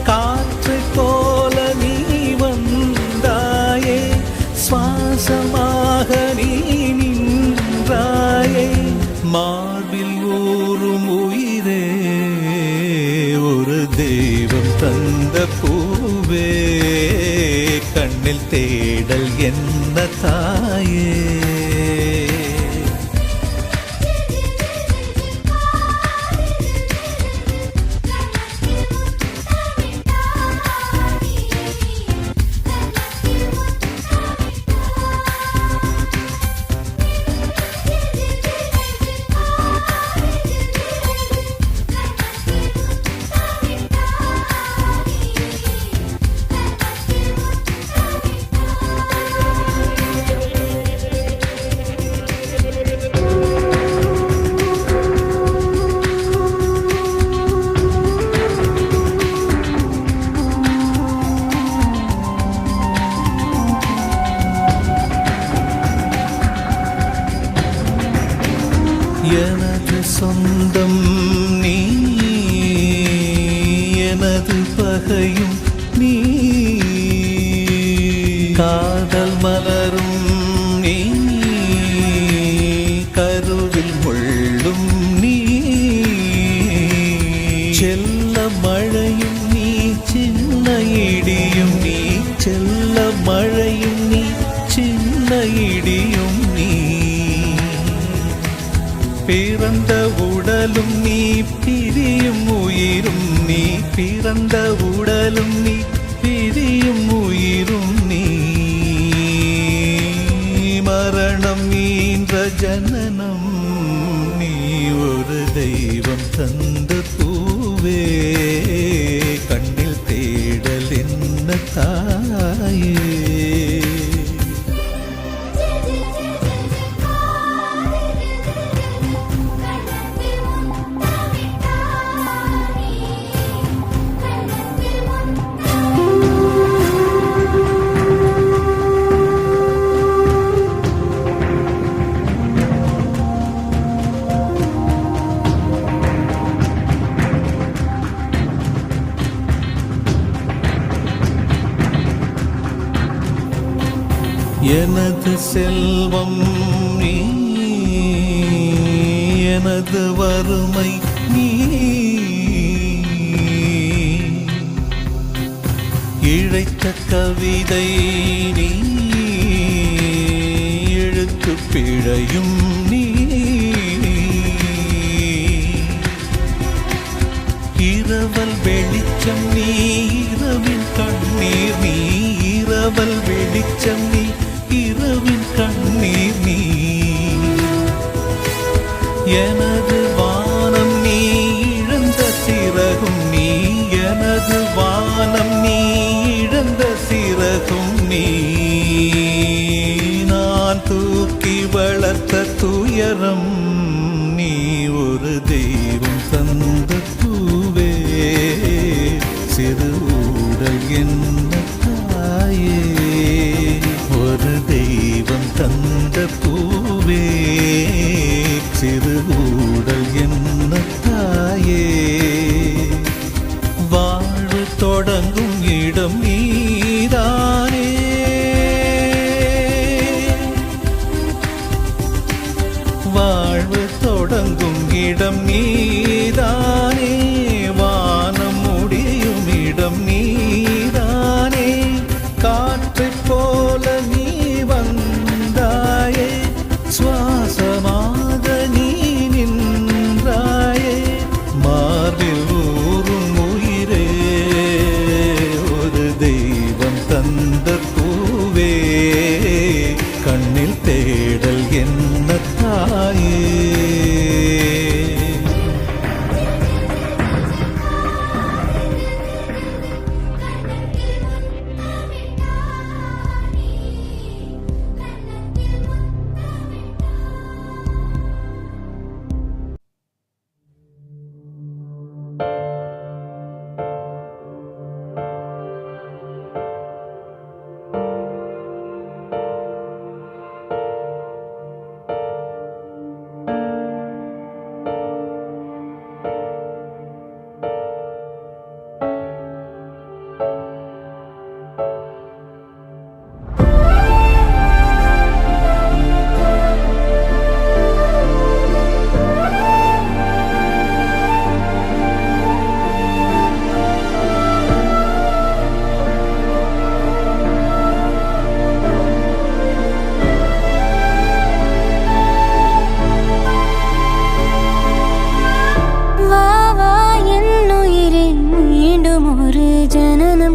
காற்று போல நீ வந்தாயே சுவாசமாக நீ நின்றாயே மார்பில் ஊறும் உயிரே ஒரு தெய்வம் தந்த பூவே கண்ணில் தேடல் என்ன தாயே எனது சொந்தம் நீ எனது பகையும் நீ காதல் மலரும் நீ கருவில் முள்ளும் நீ செல்ல மழையும் நீ சின்ன இடியும் நீ செல்ல மழையும் நீ சின்ன இடியும் நீ பிறந்த உடலும் நீ பிரியும் உயிரும் நீ பிறந்த உடலும் நீ பிரியும் உயிரும் நீ மரணம் ஈன்ற ஜனனம் நீ ஒரு தெய்வம் தந்த பூவே கண்ணில் தேடல் என்ன தாயே எனது செல்வம் நீ எனது வறுமை நீ இழைத்த கவிதை நீ எழுத்து பிழையும் நீ இரவல் வெளிச்சம் நீ இரவின் கண்ணீர் நீ இரவல் வெளிச்சம் நீ இரவின் கண்ணீர் நீ எனது வானம் நீ இழந்த சிறகும் நீ எனது வானம் நீ இழந்த சிறகும் நீ நான் தூக்கி வளர்த்த துயரம் நீ ஒரு தெய்வம் தந்த பூவே சிறு ஊடல் என்ன தாயே ஒரு தெய்வம் தந்த பூவே சிறு ஊடல் என்ன தாயே வாழ்வு தொடங்கும் இடம் நீதானே வாழ்வு தொடங்கும் இடம் நீதானே வானம் முடியும் இடம் நீதானே காற்றைப் போல நீ வந்தாயே சுவாசமாக நீ நின்றாயே மார்பில் ஊறும் உயிரே ஒரு தெய்வம் தந்த பூவே கண்ணில் தேடல் என்ன தாயே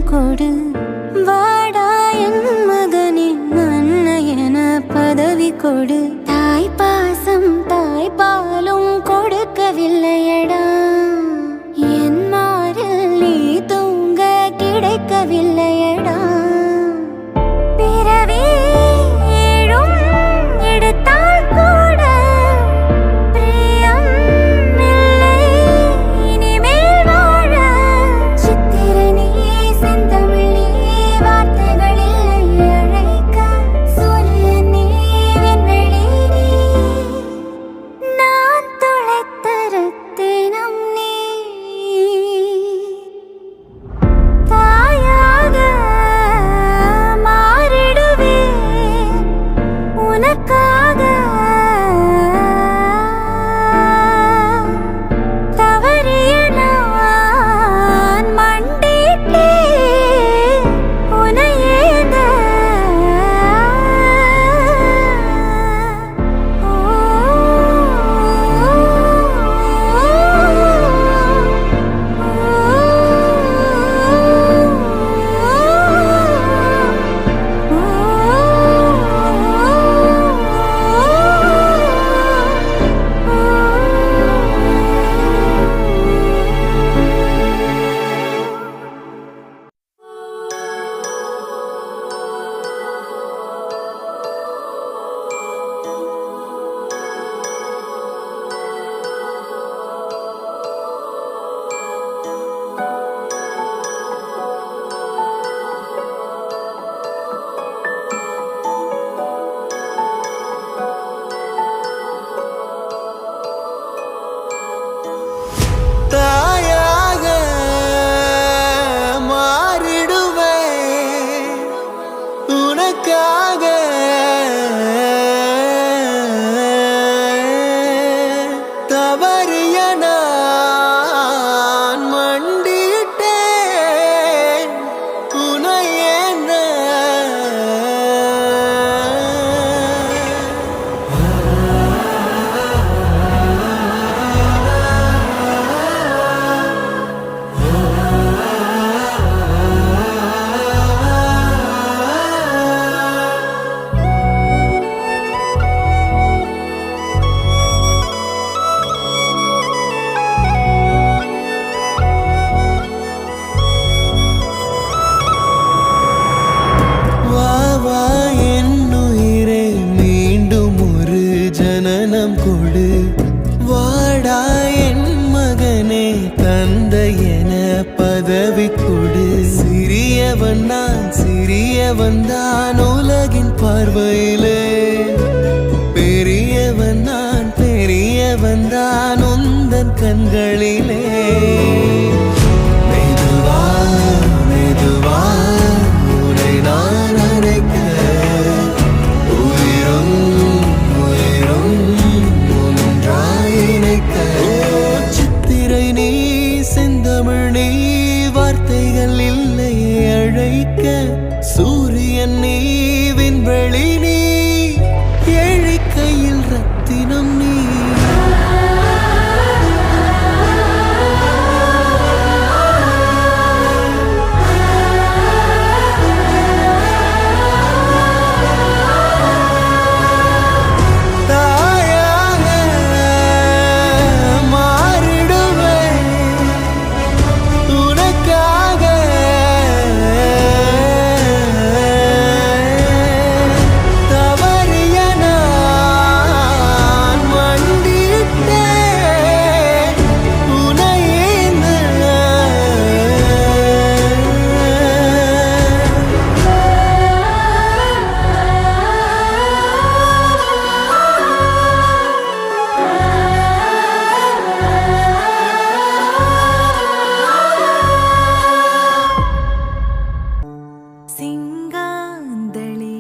கொடு வாடா என் மகனே அன்னையன பதவி கொடு தாய் பாசம் தாய் பாலும் கொடுக்கவில்லையடா என் மாரில் நீ தூங்க கிடைக்கவில்லையடா பிறவி ஏழும் எடுத்தால் கூட பிரியம் இல்லை இனிமேல் வாழ சித்திரனே செந்தமிழே வார்த்தைகள் இல்லை அழைக்க சூரியனே விண்வெளி நீ நான் துளைத்த ரத்தினம் நீ தாயாக பெரியவன் நான் சிறியவன் தான் உலகின் பார்வையிலே பெரியவன் நான் பெரியவன் தான் உந்தன் கண்களிலே மெதுவா மெதுவா உன்னை நான் அழைக்க உயிரும் உயிரும் ஒன்றாய் இணைக்க சித்திரை நீ செந்தமிழ் நீ வார்த்தைகள் இல்லையே அழைக்க சூரியன் நீ விண்வெளி நீ ஏழை கையில் ரத்தினம் நீ தாயாக மாறிடுவேன் உனக்காக தவறிய நான் மண்டியிட்டேன் உனையேந்த சிங்காந்தளி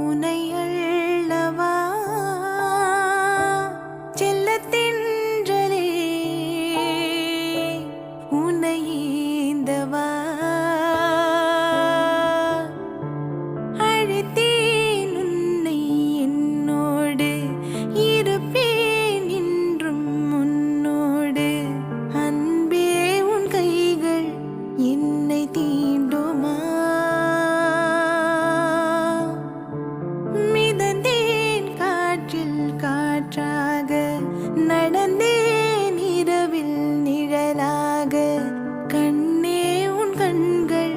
உனை அள்ளவா செல்லத்தின்றலே உனை ஏந்தவா அழைத்தேன் உன்னை என்னோடு இருப்பேன் என்றும் உன்னோடு அன்பே உன் கைகள் என்னை தீண்டுமா மிதந்தேன் காற்றில் காற்றாக நடந்தேன் இரவில் நிழலாக கண்ணே உன் கண்கள்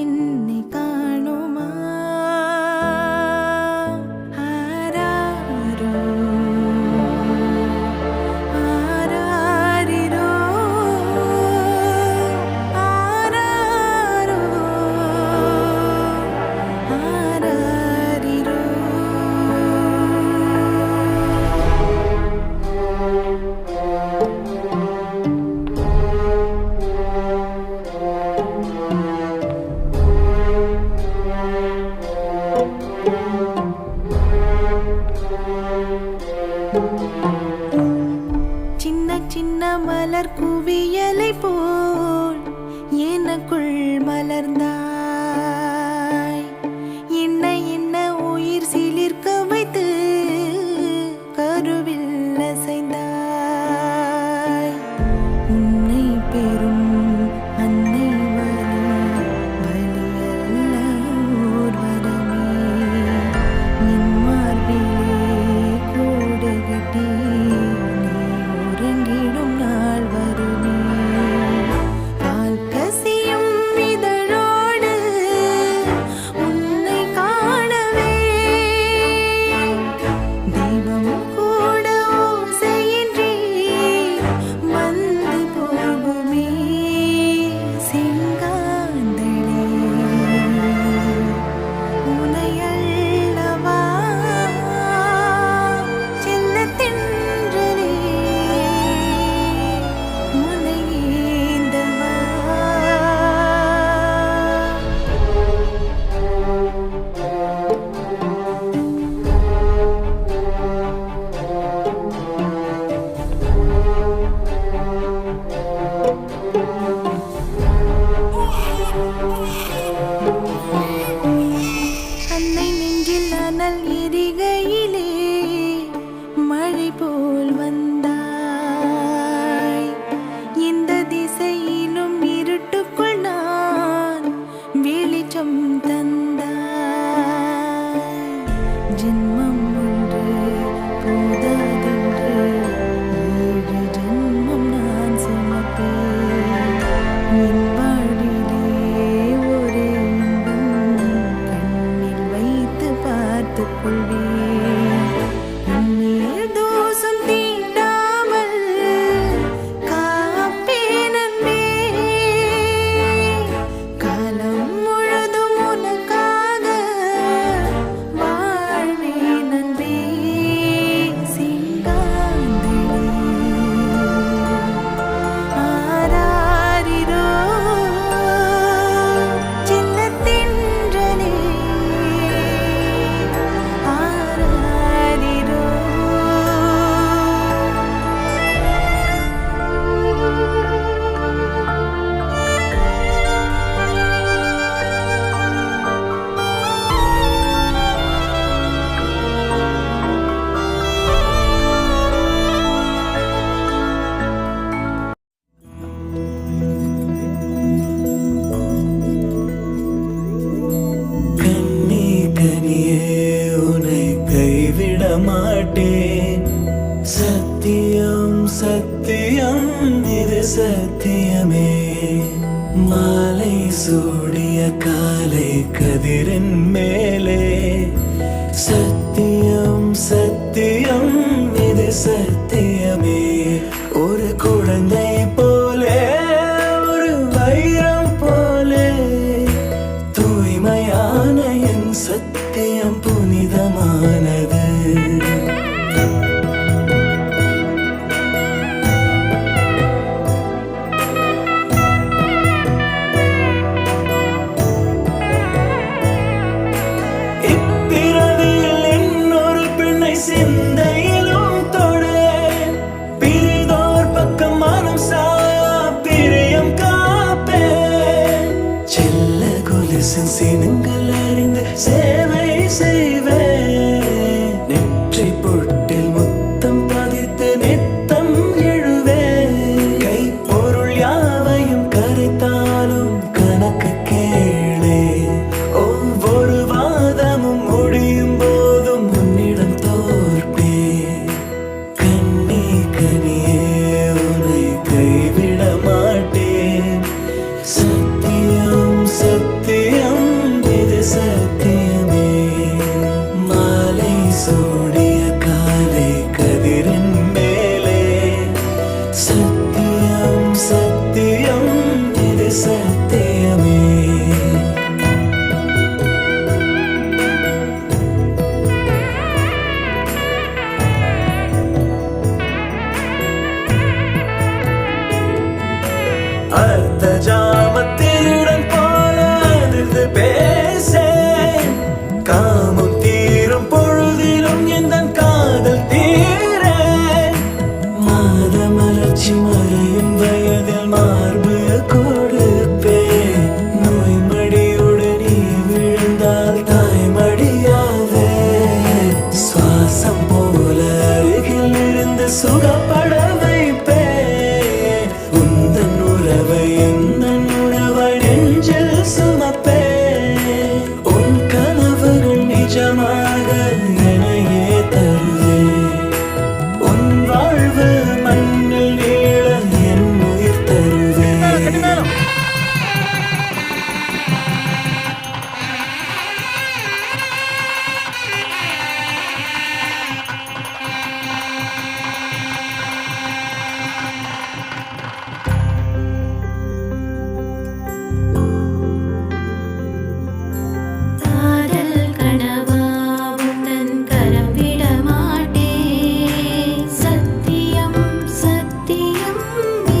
என்னை காணுமா ஆராரோ ஆராரிரோ ஆராரோ ஆராரிரோ சின்ன சின்ன மலர் குவியலை போல் எனக்குள் மலர்ந்தாய் என்ன என்ன உயிர் சிலிர்க்க வைத்து கருவில் அசைந்தாய் உன்னை பெறும் அன்னை வலியல்ல ஓர் வரமே நின் மார்பிலே கூடு கட்டி நீ உறங்கிடும் நாள் வருமே கால் கசியும் இதழோடு உன்னை காணவே தெய்வம் கூட ஓசையின்றி வந்து போகுமே செங்காந்தளே உனை அள்ளவா செல்லத்தின்றலே உனை ஏந்தவா அன்னை நெஞ்சில் அனல் எரிகையிலே மழை போல் வந்தாய் இந்த திசையிலும் இருட்டுக்குள் நான் வெளிச்சம் தந்தாய் ஜென்மம் ஒன்று போதாதென்று 7 ஜென்மம் நான் சுமப்பேன் என் வாழ்விலே ஒரே இன்பம் கண்ணில் வைத்து பார்த்துக் கொள்வேன் உன்மேல் தோஷம் தீண்டாமல் காப்பேன் அன்பே சத்தியமே மாலை சூடிய காலை கதிரின் மேலே சத்தியம் சத்தியம் இது சத்தியமே ஒரு குழந்தை போலே ஒரு வைரம் போலே தூய்மையான என் சத்தியம் புனிதமானது இப்பிறவியில் இன்னொரு பெண்ணை சிந்தையிலும் தொடு பிரிதோர் பக்கம் மனம் சாயா பிரியம் காப்பேன் செல்ல கொலுசின் சினங்கள் அறிந்து சேவை செய்வேன் நெற்றி பொட்டில் முத்தம் பதித்து நித்தம் எழுவேன் கை பொருள் யாவையும் கரைத்தாலும் கணக்கு கேளே ஒவ்வொரு வாதமும் முடியும் போதும் உன்னிடம் தோற்பேன் கண்ணி கனியே உன்னை கைவிட மாட்டேன் சத்தியம் சத்தியம் இது சத்தியமே மாலை சூடிய காலை கதிரின் மேலே சத்தியம் சத்தியம் இது சத்தியமே அர்த்த ஜாமத்திருடன் போல அதிர்ந்து பேசேன் காமம் தீரும் பொழுதிலும் எந்தன் காதல் தீரேன் மாத மலர்ச்சி மறையும் வயதில் மார்பு கொடுப்பேன் நோய் மடியோடு நீ விழுந்தால் தாய்மடியாவே சுவாசம் போல அருகில் இருந்து சுகப்பட வைப்பேன் உந்தன் உறவை எந்தன் உறவை நெஞ்சில் சுமப்பேன் உன் கனவுகள் நிஜமாக எனையே தருவேன் உன் வாழ்வு மண்ணில் நீள என் உயிர் தருவேன் காதல் கனவா உந்தன் கரம் விட மாட்டேன் சத்தியம் சத்தியம்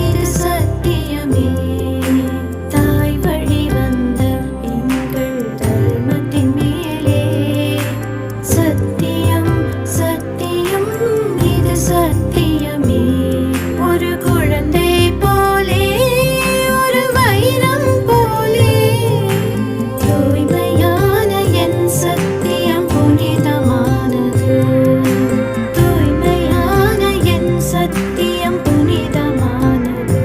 இது சத்தியமே தாய் வழி வந்த எங்கள் தர்மத்தின் மேலே சத்தியம் சத்தியம் இது சத்தியமே ஒரு குழந்தை போலே ஒரு வைரம் போலே தூய்மையான என் சத்தியம் புனிதமானது தூய்மையான என் சத்தியம் புனிதமானது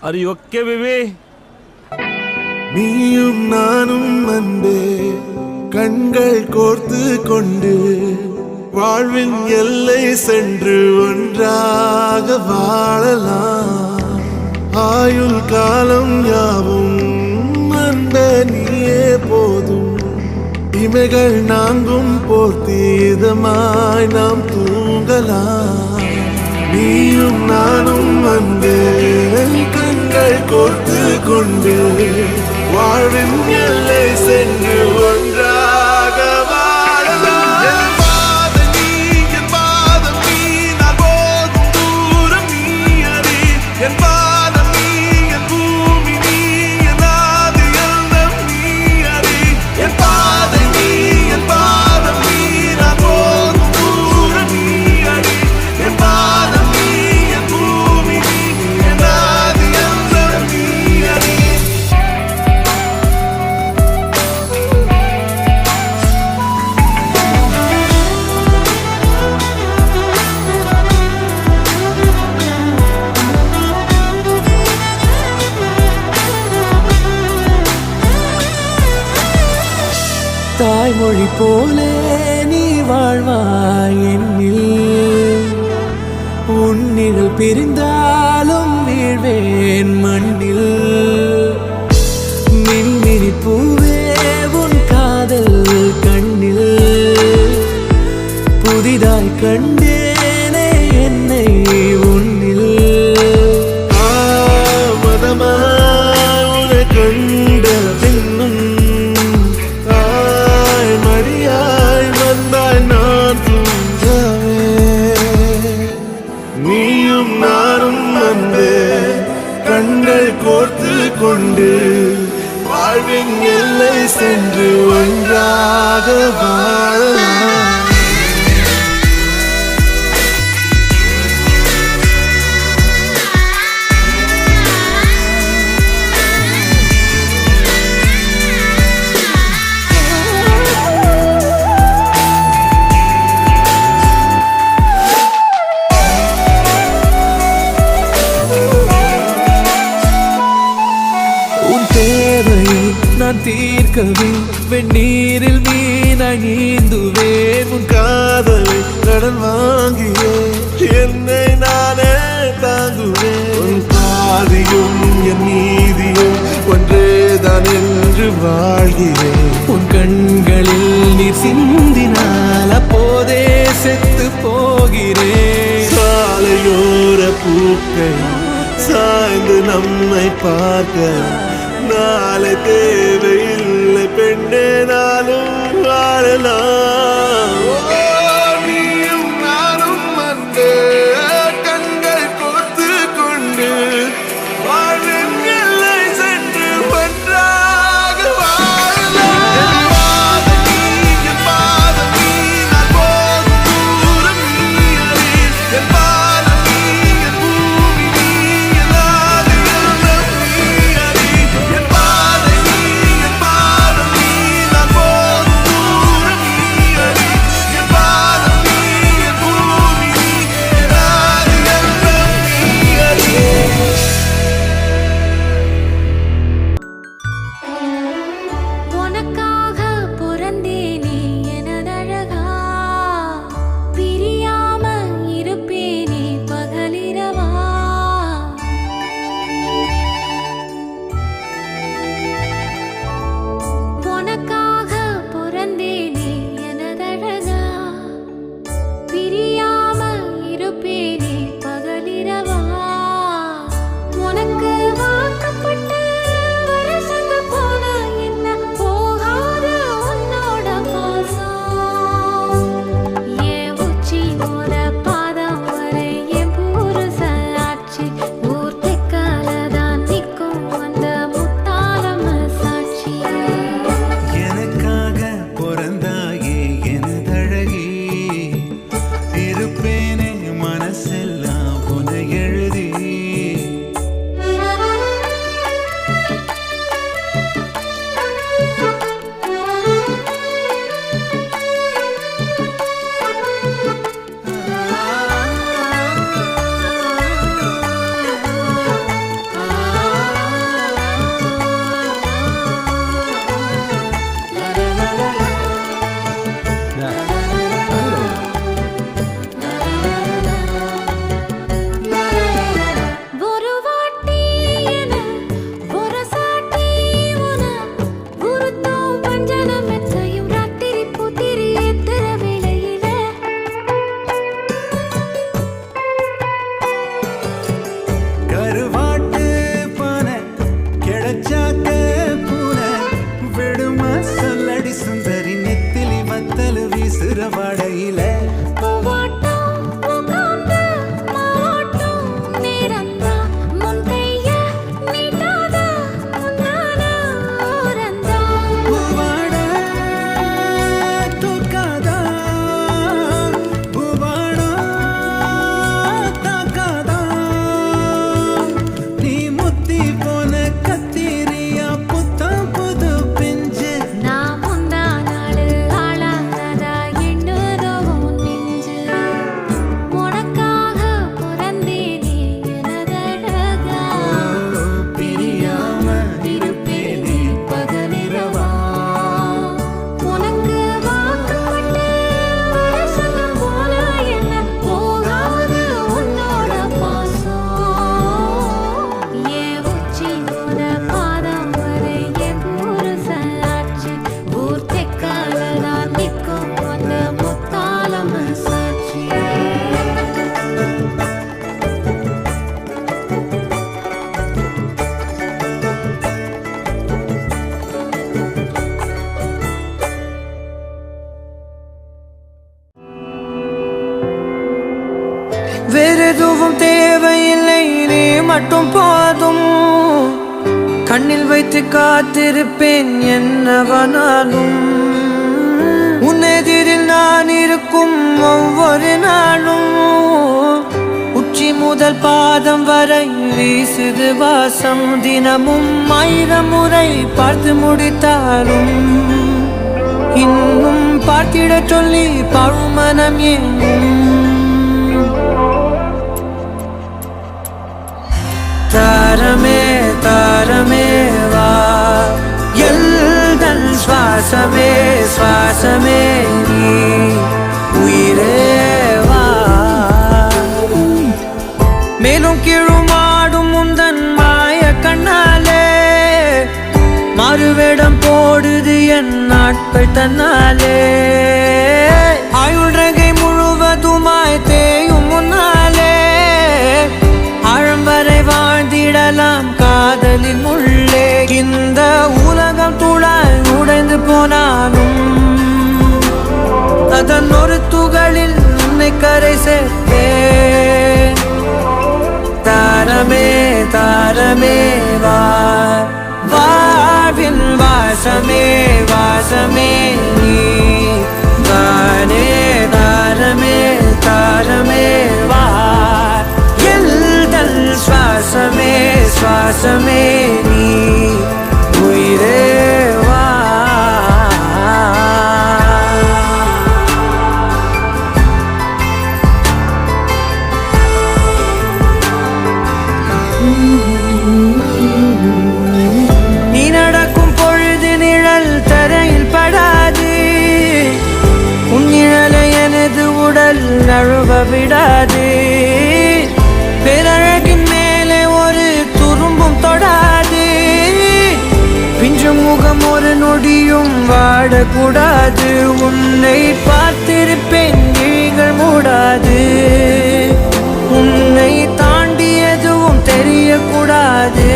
Are you okay, baby? நீயும் நானும் அன்பே கண்கள் கோர்த்து கொண்டு வாழ்வின் எல்லை சென்று ஒன்றாக வாழலாம் ஆயுள் காலம் யாவும் அன்பே நீயே போதும் இமைகள் நான்கும் போர்த்தி இதமாய் நாம் தூங்கலாம் நீயும் நானும் அன்பே கண்கள் கோர்த்து கொண்டு வாழ்வின் எல்லை சென்று ஒன்றாக வாழலாம் என் பாதம் நீ நான் போகும் தூரம் நீ அறி என் பாதம் நீ என் பூமி நீ என் ஆதி எல்லாம் நீ அறி என் பாதம் நீ நான் போகும் தூரம் நீ அறி என் பாதம் நீ என் பூமி நீ என் ஆதி எல்லாம் நீ அறி தாய்மொழி போலே நீ வாழ்வாய் என்னில் உன்னிழல் பிரிந்தாலும் வீழ்வேன் மண்ணில் மின்மினி பூவே உன் காதல் கண்ணில் புதிதாய் கண்டேனே என்னை உன்னில் மதமான கண்ட பின்னும் தாய் மடியாய் வந்தாய் நான் தூங்கவே நீயும் நானும் வந்து கண்கள் கோர்த்து கொண்டு வாழ்வின் எல்லை சென்று ஒன்றாக வாழலாம் நான் தீர்க்கவே வெந்நீரில் மீனாய் நீந்துவேன் உன் காதலை கடன் வாங்கியே என்னை நானே தாங்குவேன் உன் பாதியும் என் நீதியும் ஒன்றேதான் என்று வாழ்கிறேன் உன் கண்களில் நீர் சிந்தினால் அப்போதே செத்து போகிறேன் சாலையோர பூக்கள் சாய்ந்து நம்மை பார்க்க நாளை தேவையில்லை பெண்ணே நாளும் வாழலாம் நீயும் நானும் வந்து கண்கள் கோர்த்து கொண்டு வாழ்வின் எல்லை சென்று ஒன்றாக வாழலாம் என் பாதம் நீ நான் போகும் தூரம் நீ அறி என் பாதம் நீ என் பூமி நீ என் ஆதி எல்லாம் நீ அறி என் பாதை நீ என் பாதம் நீ நான் போகும் தூரம் நீ அறி மட்டும் போதும் கண்ணில் வைத்து காத்திருப்பேன் என்னவனாலும் உன்னெதிரில் நான் இருக்கும் ஒவ்வொரு நாளும் உச்சி முதல் பாதம் வரை வீசுது வாசம் தினமும் 1000 முறை பார்த்து முடித்தாலும் இன்னும் பார்த்திட சொல்லி பழுமனம் ஏங்கும் தாரமே தாரமே வா எல்தல் சுவாசமே சுவாசமே நீ உயிரே வா மேலும் கீழுமாடும் முந்தன் மாய கண்ணாலே மாறுவேடம் போடுது என் நாட்கள் தன்னாலே ஆயுள் ரகை முழுவதுமாய் தேயும் முன்னாலே ஆழம் வரை வாழ்ந்திடலாம் காதலின் உள்ளே இந்த உலகம் துளாய் உடைந்து போனாலும் அதன் ஒரு துகளில் உன்னை கரை சேர்த்தேன் தாரமே தாரமே வா வாழ்வின் வாசமே வாசமே நீ தானே தாரமே தாரமே வா எல்தல் சுவாசமே சுவாசமே நீ உயிரே வா நீ நடக்கும் பொழுது நிழல் தரையில் படாது உன் நிழலை எனது உடல் நழுவ விடாது பேரழகின் மேலே ஒரு துரும்பும் தொடாது பிஞ்சு முகம் ஒரு நொடியும் வாடக்கூடாது உன்னை பார்த்திருப்பேன் விழிகள் மூடாது உன்னை தாண்டி எதுவும் தெரியக்கூடாது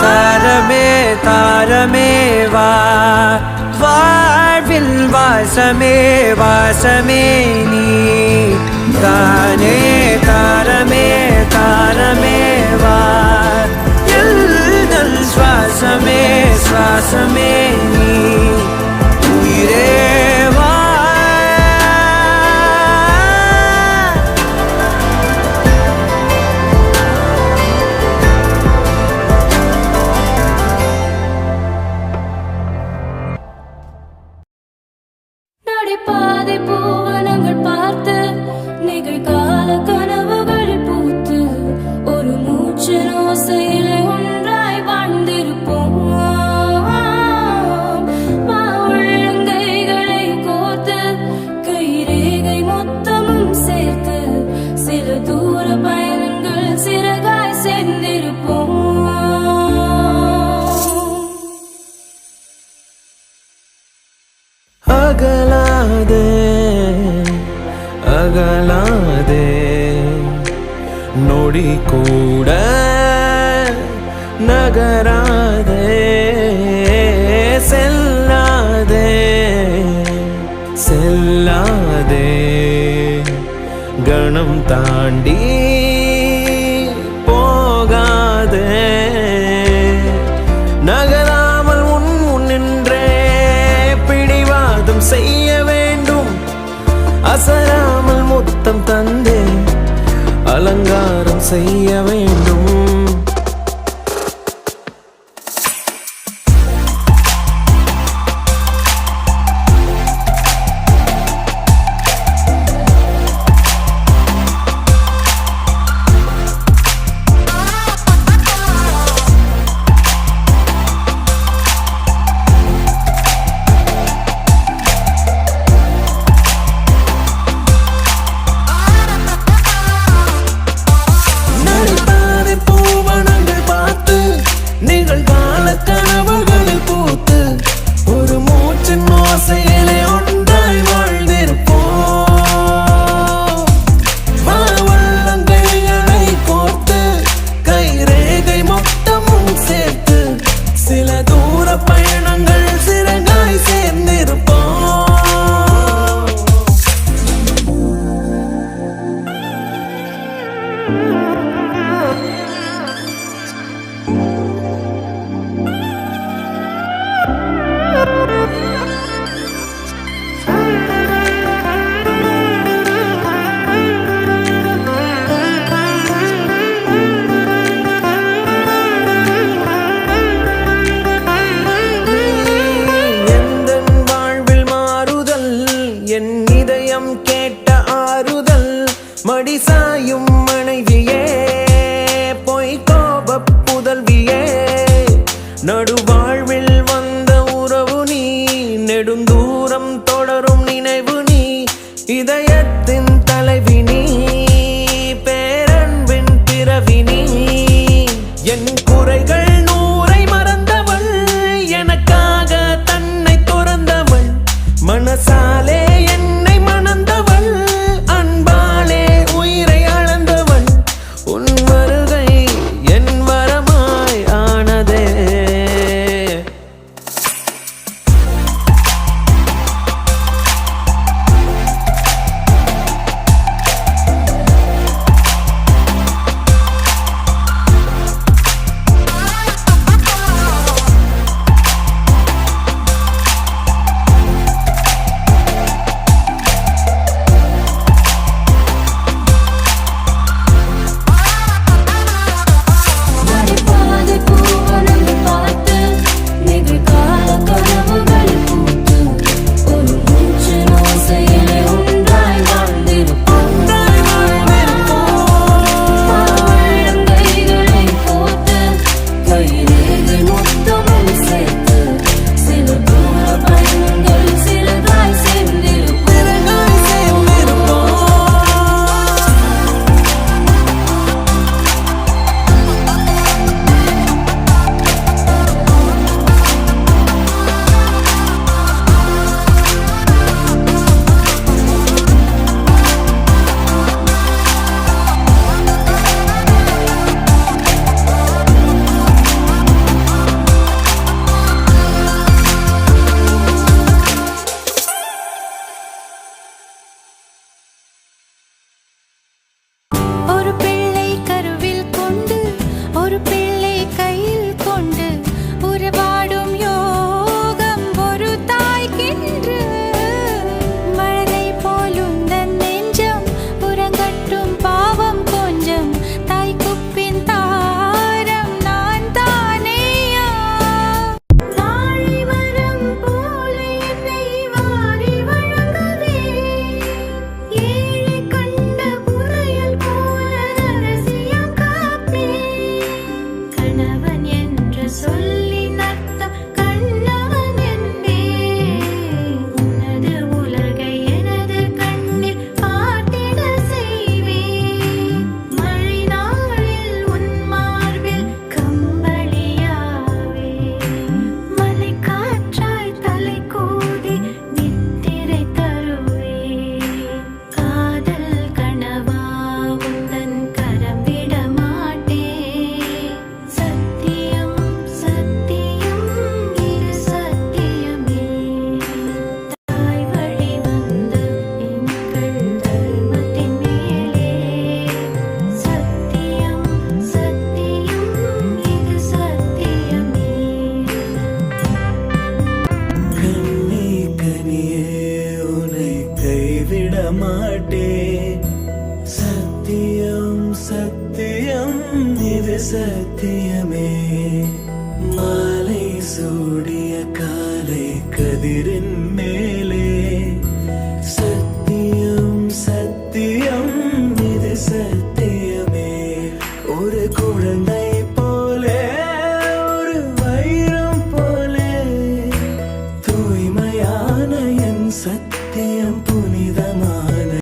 தாரமே தாரமே வா வாழ்வில் வாசமே வாசமே நீ தானே தாரமே தாரமே வா எல்தல் சுவாசமே சுவாசமே நீ உயிரே வா நடைபாதை பூவனங்கள் பார்த்து நிகழ்கால கனவுகளில் பூத்து ஒரு மூச்சின் ஓசையிலே ஒன்றாய் வாழ்ந்திருப்போம் உள்ளங்கைகளை கோர்த்து கைரேகை மொத்தமும் சேர்த்து சில தூர பயணங்கள் சிறகாய் சேர்ந்திருப்போம் அகலாதே அகலாதே நொடி கூட நகராதே செல்லாதே செல்லாதே கணம் தாண்டி போகாதே நகராமல் உன் முன்னின்றே பிடிவாதம் செய்ய வேண்டும் அசராமல் முத்தம் தந்தே அலங்காரம் செய்ய வேண்டும் நடைபாதை மடிசாயும் மனைவியே பொய் கோப புதல்வியே நடுவாழ்வில் வந்த உறவு நீ நெடுந்தூரம் தொடரும் நினைவு நீ இதயத்தின் தலைவி நீ பேரன்பின் பிறவி நீ என் குறைகள் நூறை மறந்தவள் எனக்காக தன்னை துறந்தவள் மனசாலே என்னை மணந்தவள் அன்பாலே உயிரை அளந்தவள் உன் வருகை என் வரமாய் ஆனதே மடிப்பாதை பூவனம் பார்த்து நிகழ்கால கனவுகள் பூத்து ஒரு மூச்சின் ஓசையிலே ஒன்றாய் வாழ்ந்திருப்போம் கைகளை கோர்த்து கைரேகை மொத்தமும் சேர்த்து சில தூர பயணங்கள் சிறகாய் சேர்ந்திருப்போம் ஒரு பிள்ளை கருவில் கொண்டு ஒரு பிள்ளை கையில் கொண்டு உறவாடும் யோகம் ஒரு தாய்க்கின்று மழலை போலுந்தன் நெஞ்சம் உறங்கட்டும் பாவம் கொஞ்சம் தாய்க்குப்பின் தாரம் நான் தானேயா வாழை மரம் போல என்னை வாரி வழங்கவே ஏழை கண்ட புதையல் போல ரகசியம் காப்பே கணவன் என்று சொல்லி நர்த்தம் கண்ணவன் என்பே உனது உலகை எனது கண்ணில் பார்த்திட செய்வேன் மழை நாளில் உன் மார்பில் கம்பளியாவே மலை காற்றாய் தலை கோதி நித்திரை தருவேன் காதல் கனவா உந்தன் கரம் விட மாட்டேன் சத்தியம் சத்தியம் இது சத்தியமே தாய் வழி வந்த எங்கள் தர்மத்தின் மேலே சத்தியம் சத்தியம் இது சத்தியமே கண்ணே கனியே உன்னை கைவிட மாட்டேன் சத்தியம் சத்தியம் இது சத்தியமே மாலை சூடிய காலை கதிரின் மேலே சத்தியம் சத்தியம் இது சத்தியமே ஒரு குழந்தை போலே ஒரு வைரம் போலே தூய்மையான என் சத்தியம் புனிதமான